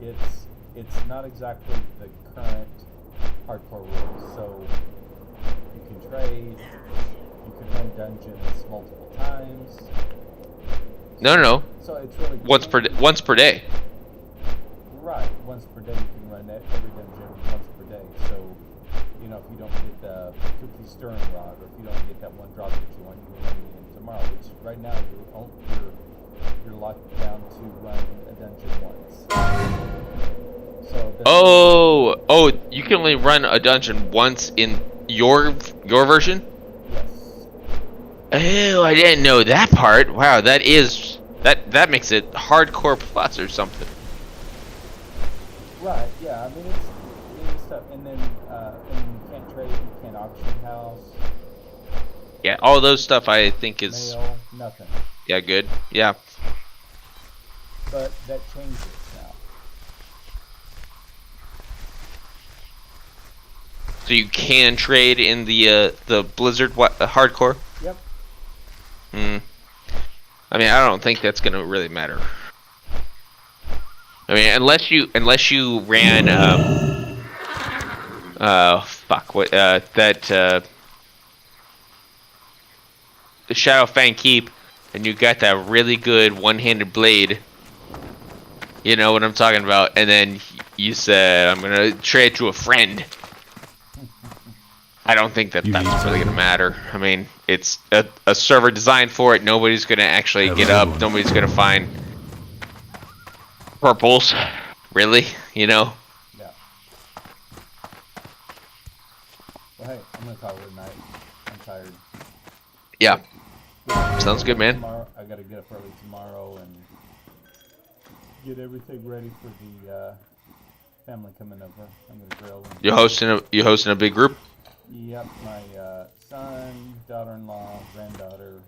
it's not exactly the current hardcore rules. So you can trade, you can run dungeons multiple times. No. So it's really Once per day. Right, once per day you can run every dungeon once per day. So if you don't get the cookie stirring rod, or if you don't get that one drop that you want, you can run it in tomorrow. Which right now you're locked down to run a dungeon once. So Oh, you can only run a dungeon once in your version? Yes. Oh, I didn't know that part. Wow, that makes it hardcore plus or something. Right. Yeah. I mean, it's stuff, and then you can't trade, you can't auction house. Yeah, all those stuff I think is Mail, nothing. yeah good. Yeah. But that changes now. So you can trade in the Blizzard hardcore. Yep. Hmm. I mean, I don't think that's gonna really matter. I mean, unless you ran fuck what that the Shadow Fang Keep, and you got that really good one-handed blade. You know what I'm talking about? And then you said, I'm gonna trade to a friend. I don't think that You that's need really gonna something? matter. I mean, it's a server designed for it. Nobody's gonna actually Have a get good up. one. Nobody's gonna find purples. Really? You know? Yeah. Well, hey, I'm gonna call it a night. I'm tired. Yeah. Sounds good, man. Tomorrow, I gotta get up early tomorrow and get everything ready for the family coming over. I'm gonna grill. And You hosting a big group? Yep, my son, daughter-in-law, granddaughter,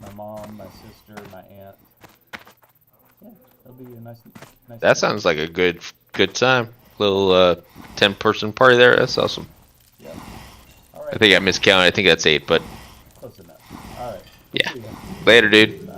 my mom, my sister, my aunt. Yeah, it'll be a nice. That sounds like a good time. Little 10-person party there. That's awesome. Yep. All right. I think I miscounted. I think that's 8, but Close enough. All right. yeah. See ya. Later, dude. Bye.